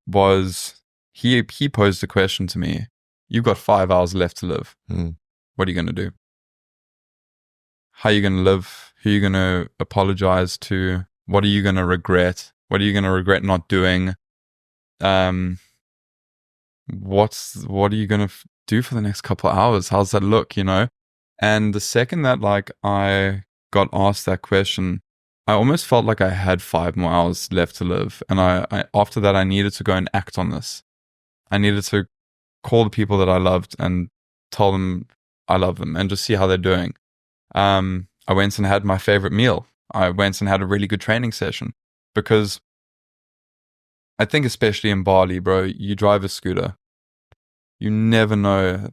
Was he posed a question to me. You've got 5 hours left to live. What are you going to do? How are you going to live? Who are you going to apologize to? What are you going to regret? What are you going to regret not doing? What are you going to do for the next couple of hours? How's that look, you know? And the second that like I got asked that question, I almost felt like I had 5 more hours left to live. And I after that, I needed to go and act on this. I needed to call the people that I loved and tell them I love them and just see how they're doing. I went and had my favorite meal. I went and had a really good training session, because I think especially in Bali, bro, you drive a scooter. You never know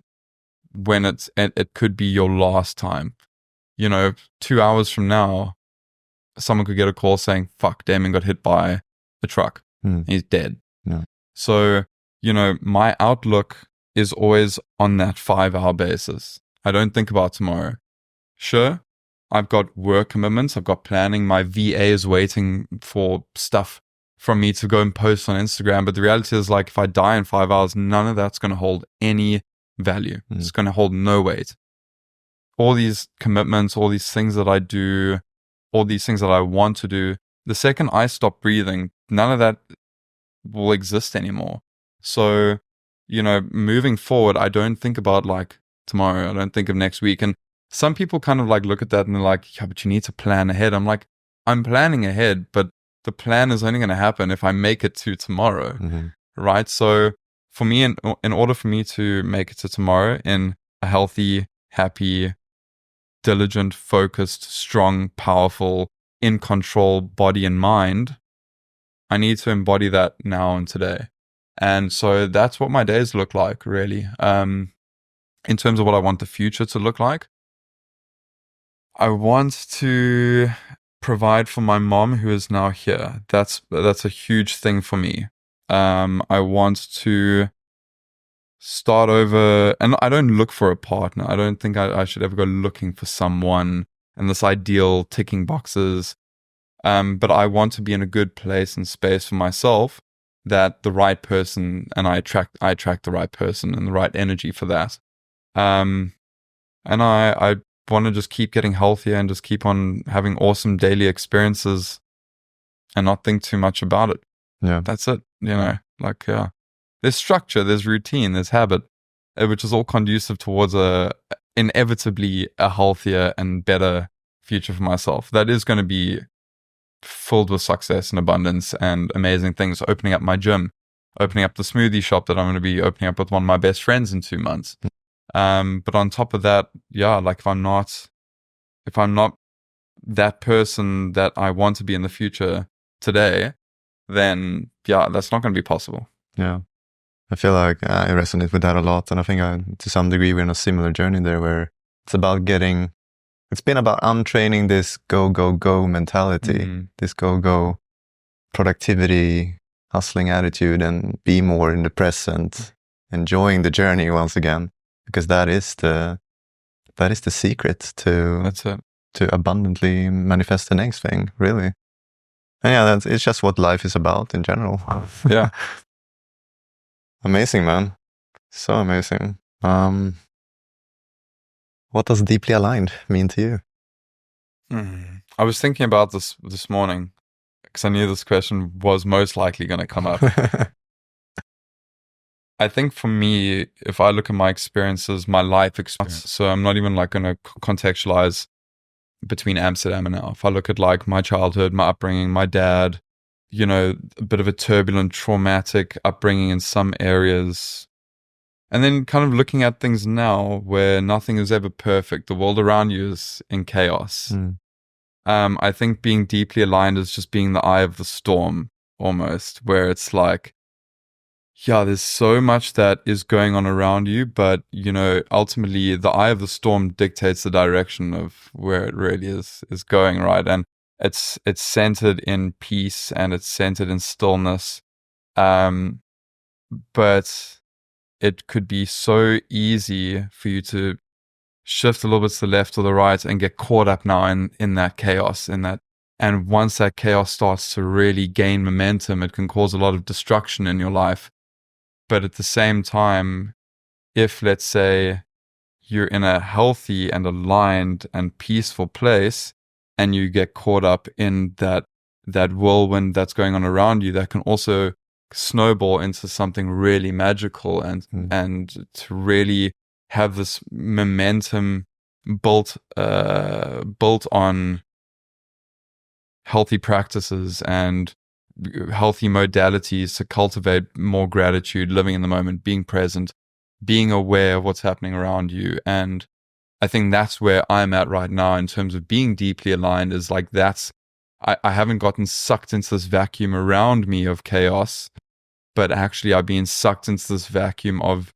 when it could be your last time. You know, 2 hours from now, someone could get a call saying, fuck, Damien got hit by a truck. He's dead. Yeah. So, my outlook is always on that 5-hour basis. I don't think about tomorrow. Sure, I've got work commitments. I've got planning. My VA is waiting for stuff from me to go and post on Instagram. But the reality is, like, if I die in 5 hours, none of that's going to hold any value. It's going to hold no weight. All these commitments, all these things that I do, all these things that I want to do, the second I stop breathing, none of that will exist anymore. So, moving forward, I don't think about like tomorrow. I don't think of next week. And some people kind of like look at that and they're like, yeah, but you need to plan ahead. I'm like, I'm planning ahead, but the plan is only going to happen if I make it to tomorrow. Right? So for me, in order for me to make it to tomorrow in a healthy, happy, diligent, focused, strong, powerful, in control body and mind, I need to embody that now and today. And so that's what my days look like, really. In terms of what I want the future to look like, I want to provide for my mom who is now here. That's a huge thing for me. I want to start over, and I don't look for a partner. I don't think I should ever go looking for someone and this ideal ticking boxes. But I want to be in a good place and space for myself, that the right person, and I attract the right person and the right energy for that. And I want to just keep getting healthier and just keep on having awesome daily experiences and not think too much about it. Yeah. That's it. There's structure, there's routine, there's habit, which is all conducive towards inevitably a healthier and better future for myself. That is going to be filled with success and abundance and amazing things. Opening up my gym, opening up the smoothie shop that I'm going to be opening up with one of my best friends in 2 months. But on top of that, like if I'm not that person that I want to be in the future today, then that's not going to be possible. Yeah. I feel like I resonate with that a lot. And I think to some degree, we're in a similar journey there where it's been about untraining this go, go, go mentality, this go, go productivity, hustling attitude, and be more in the present, enjoying the journey once again, because that is the secret to abundantly manifest the next thing, really. And it's just what life is about in general. Yeah. Amazing, man. So amazing. What does deeply aligned mean to you? I was thinking about this morning because I knew this question was most likely going to come up. I think for me, if I look at my experiences, my life experience, so I'm not even like going to contextualize between Amsterdam and now. If I look at like my childhood, my upbringing, my dad, a bit of a turbulent, traumatic upbringing in some areas. And then kind of looking at things now where nothing is ever perfect. The world around you is in chaos. I think being deeply aligned is just being the eye of the storm almost, where it's like, there's so much that is going on around you, but, ultimately the eye of the storm dictates the direction of where it really is going, right? And it's centered in peace and it's centered in stillness. But it could be so easy for you to shift a little bit to the left or the right and get caught up now in that chaos, and once that chaos starts to really gain momentum, it can cause a lot of destruction in your life. But at the same time, if let's say you're in a healthy and aligned and peaceful place and you get caught up in that whirlwind that's going on around you, that can also snowball into something really magical and to really have this momentum built on healthy practices and healthy modalities to cultivate more gratitude, living in the moment, being present, being aware of what's happening around you. And I think that's where I'm at right now in terms of being deeply aligned, is like I haven't gotten sucked into this vacuum around me of chaos, but actually I've been sucked into this vacuum of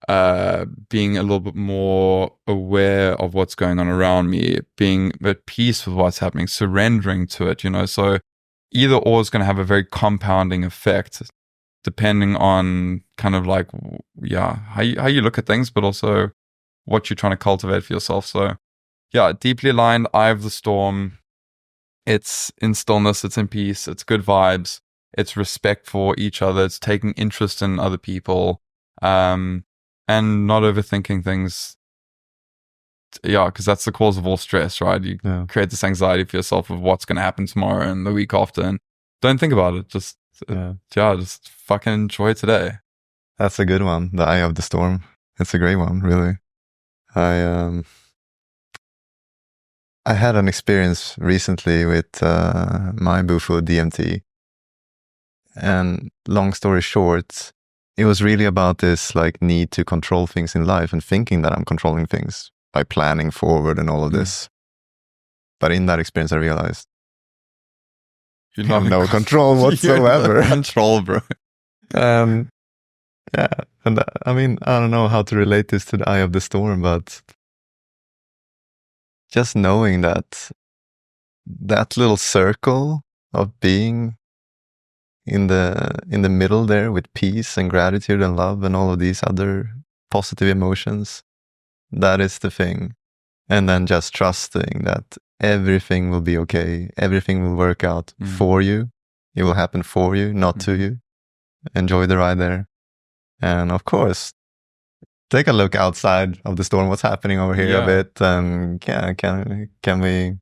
being a little bit more aware of what's going on around me, being at peace with what's happening, surrendering to it, so either or is going to have a very compounding effect depending on kind of like, how you look at things, but also what you're trying to cultivate for yourself. So deeply aligned, eye of the storm. It's in stillness, it's in peace, it's good vibes, it's respect for each other, it's taking interest in other people, and not overthinking things. Because that's the cause of all stress, right? You create this anxiety for yourself of what's going to happen tomorrow and the week after, and don't think about it. Just fucking enjoy today. That's a good one. The eye of the storm. It's a great one, really. I had an experience recently with my Bufo DMT, and long story short, it was really about this like need to control things in life and thinking that I'm controlling things by planning forward and all of this. But in that experience, I realized you have no control whatsoever. Control, bro. And I mean, I don't know how to relate this to the eye of the storm, but just knowing that little circle of being in the middle there with peace and gratitude and love and all of these other positive emotions, that is the thing. And then just trusting that everything will be okay, everything will work out for you, it will happen for you, not to you. Enjoy the ride there. And of course, take a look outside of the storm, what's happening over here a bit, and can we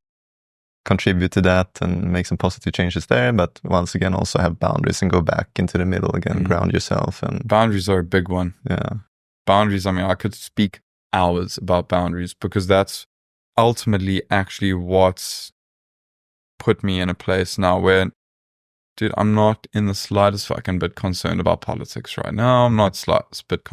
contribute to that and make some positive changes there? But once again, also have boundaries and go back into the middle again, ground yourself. And boundaries are a big one. Boundaries, I mean, I could speak hours about boundaries because that's ultimately actually what's put me in a place now where, dude, I'm not in the slightest fucking bit concerned about politics right now. I'm not slightest bit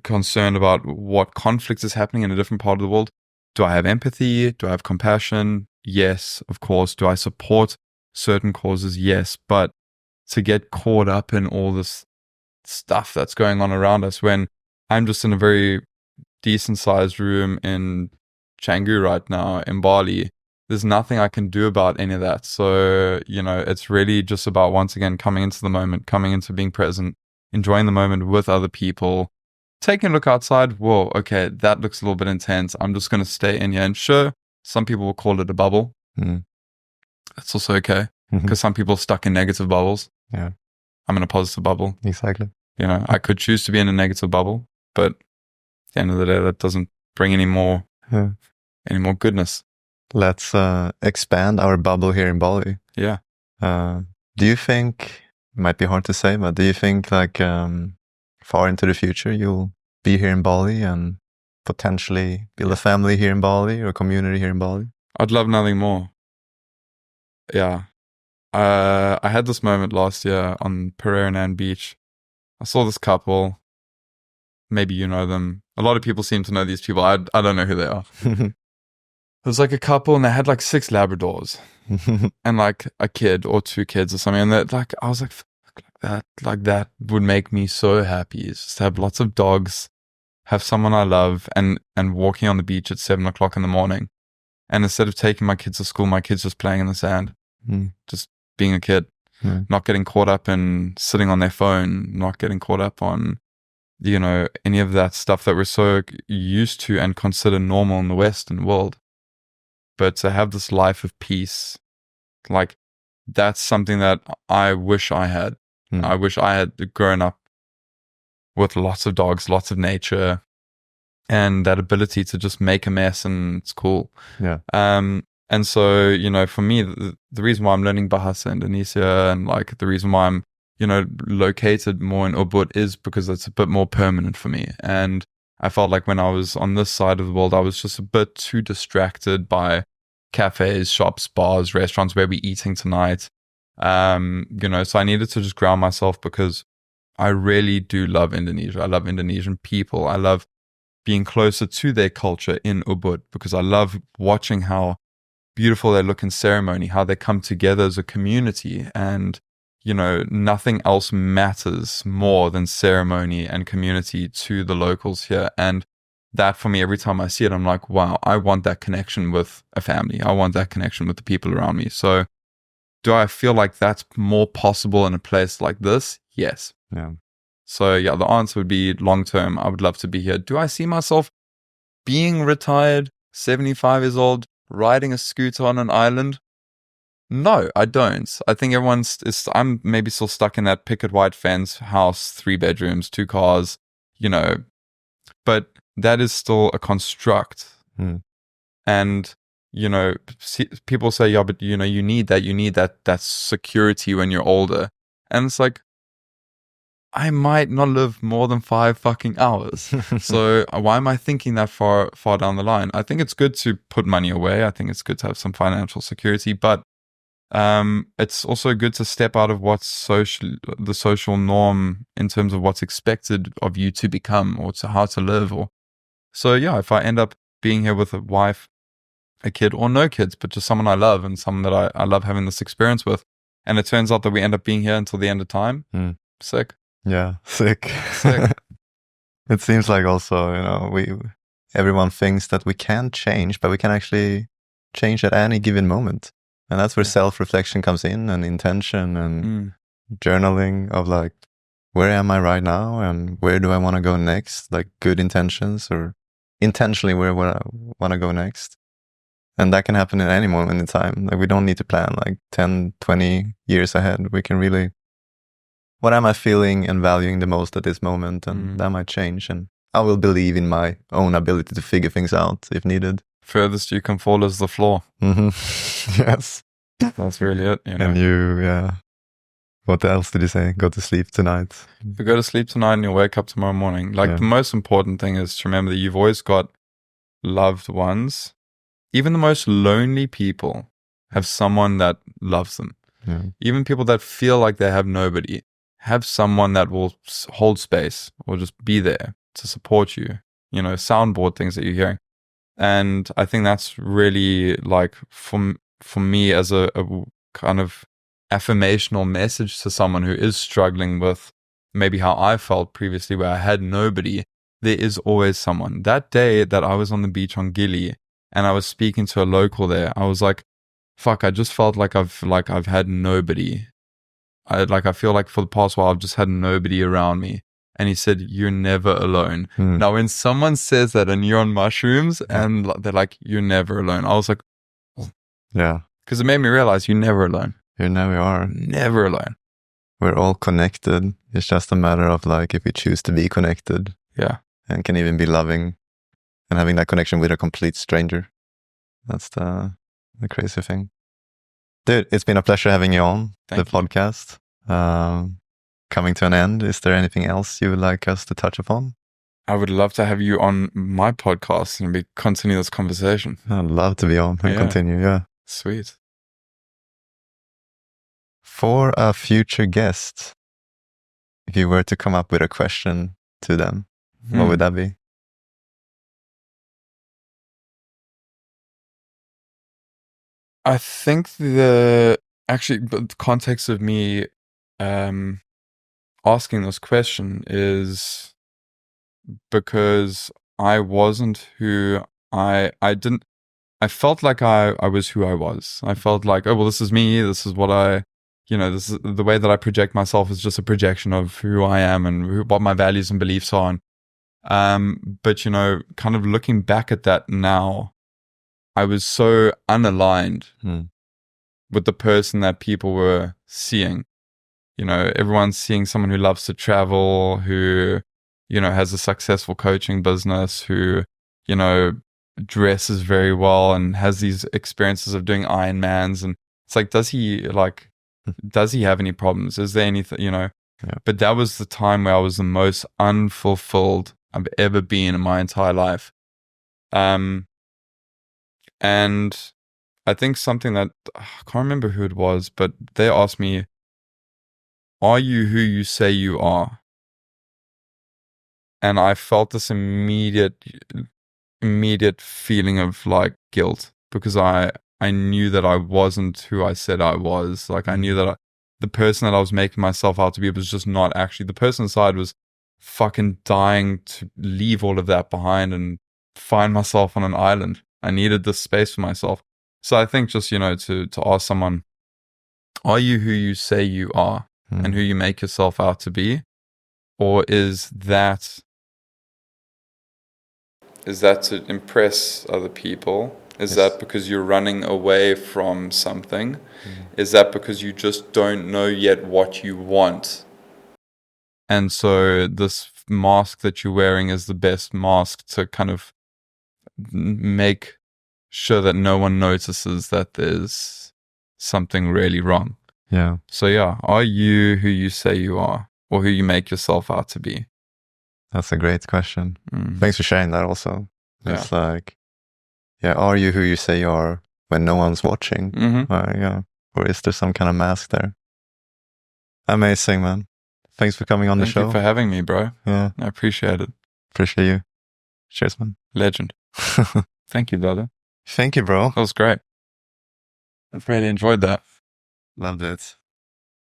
concerned about what conflict is happening in a different part of the world. Do I have empathy? Do I have compassion? Yes, of course. Do I support certain causes? Yes. But to get caught up in all this stuff that's going on around us when I'm just in a very decent sized room in Canggu right now in Bali, there's nothing I can do about any of that. So, it's really just about, once again, coming into the moment, coming into being present, enjoying the moment with other people, taking a look outside. Whoa, okay, that looks a little bit intense. I'm just going to stay in here. And sure, some people will call it a bubble. That's also okay because some people are stuck in negative bubbles. Yeah. I'm in a positive bubble. Exactly. I could choose to be in a negative bubble, but at the end of the day, that doesn't bring any more goodness. Let's expand our bubble here in Bali. Yeah. Do you think, it might be hard to say, but do you think like far into the future you'll be here in Bali and potentially build a family here in Bali or a community here in Bali? I'd love nothing more. Yeah. I had this moment last year on Pereira Beach. I saw this couple. Maybe you know them. A lot of people seem to know these people. I don't know who they are. It was like a couple and they had like 6 Labradors and like a kid or 2 kids or something. And that, like, I was like that would make me so happy. It's just to have lots of dogs, have someone I love, and walking on the beach at 7 o'clock in the morning. And instead of taking my kids to school, my kids just playing in the sand, just being a kid, not getting caught up in sitting on their phone, not getting caught up on, any of that stuff that we're so used to and consider normal in the Western world. But to have this life of peace, like, that's something that I wish I had. I wish I had grown up with lots of dogs, lots of nature, and that ability to just make a mess and it's cool. Yeah. And so, for me, the reason why I'm learning Bahasa Indonesia and like the reason why I'm, located more in Ubud is because it's a bit more permanent for me. And I felt like when I was on this side of the world, I was just a bit too distracted by cafes, shops, bars, restaurants, where we eating tonight. So I needed to just ground myself because I really do love Indonesia. I love Indonesian people. I love being closer to their culture in Ubud because I love watching how beautiful they look in ceremony, how they come together as a community. And, nothing else matters more than ceremony and community to the locals here. And that for me, every time I see it, I'm like, wow, I want that connection with a family. I want that connection with the people around me. So do I feel like that's more possible in a place like this? Yes. Yeah. So yeah, the answer would be long term, I would love to be here. Do I see myself being retired, 75 years old, riding a scooter on an island? No, I don't. I think I'm maybe still stuck in that picket white fence house, 3 bedrooms, 2 cars, but that is still a construct. And, people say, yeah, but you need that security when you're older. And it's like, I might not live more than 5 fucking hours. So why am I thinking that far down the line? I think it's good to put money away. I think it's good to have some financial security, but it's also good to step out of what's the social norm in terms of what's expected of you to become or to how to live. So yeah, if I end up being here with a wife, a kid, or no kids, but just someone I love and someone that I love having this experience with, and it turns out that we end up being here until the end of time, sick. Yeah, sick. It seems like also, everyone thinks that we can't change, but we can actually change at any given moment. And that's where self-reflection comes in, and intention and journaling of like, where am I right now and where do I want to go next? Like good intentions, or intentionally where would I want to go next? And that can happen at any moment in time. Like we don't need to plan like 10, 20 years ahead. We can really, what am I feeling and valuing the most at this moment? And that might change. And I will believe in my own ability to figure things out if needed. Furthest you can fall is the floor. Yes. That's really it. And what else did you say? Go to sleep tonight. If you go to sleep tonight and you wake up tomorrow morning, the most important thing is to remember that you've always got loved ones. Even the most lonely people have someone that loves them. Yeah. Even people that feel like they have nobody have someone that will hold space or just be there to support you, soundboard things that you're hearing. And I think that's really like for me as a kind of affirmational message to someone who is struggling with maybe how I felt previously, where I had nobody. There is always someone. That day that I was on the beach on Gili and I was speaking to a local there, I was like, fuck, I just felt like I've had nobody. I feel like for the past while I've just had nobody around me. And he said, you're never alone. Now, when someone says that and you're on mushrooms and they're like, you're never alone, I was like, yeah, because it made me realize you're never alone. You never are. Never alone. We're all connected. It's just a matter of like, if we choose to be connected. Yeah. And can even be loving and having that connection with a complete stranger. That's the crazy thing. Dude, it's been a pleasure having you on the podcast. Coming to an end, is there anything else you would like us to touch upon? I would love to have you on my podcast and we continue this conversation. I'd love to be on and continue, yeah. Sweet. For a future guest, if you were to come up with a question to them, what would that be? I think the context of me asking this question is because I wasn't who I felt like I was who I was. I felt like, oh, well, this is me. This is what this is the way that I project myself is just a projection of who I am and what my values and beliefs are. But, kind of looking back at that now, I was so unaligned with the person that people were seeing. Everyone's seeing someone who loves to travel, who, has a successful coaching business, who, dresses very well and has these experiences of doing Ironmans. And it's like, does he have any problems? Is there anything, Yeah. But that was the time where I was the most unfulfilled I've ever been in my entire life. And I think something that, I can't remember who it was, but they asked me, are you who you say you are? And I felt this immediate feeling of like guilt because I knew that I wasn't who I said I was. Like I knew that the person that I was making myself out to be was just not actually. The person inside was fucking dying to leave all of that behind and find myself on an island. I needed this space for myself. So I think just, to ask someone, are you who you say you are and who you make yourself out to be? Or is that to impress other people? Is that because you're running away from something? Is that because you just don't know yet what you want? And so this mask that you're wearing is the best mask to kind of make sure that no one notices that there's something really wrong. Yeah. So yeah, are you who you say you are, or who you make yourself out to be? That's a great question. Thanks for sharing that also. It's like, are you who you say you are when no one's watching? Or is there some kind of mask there? Amazing, man. Thanks for coming on the show. Thank you for having me, bro. Yeah. I appreciate it. Appreciate you. Cheers, man. Legend. Thank you, brother. Thank you, bro. That was great. I've really enjoyed that. Loved it.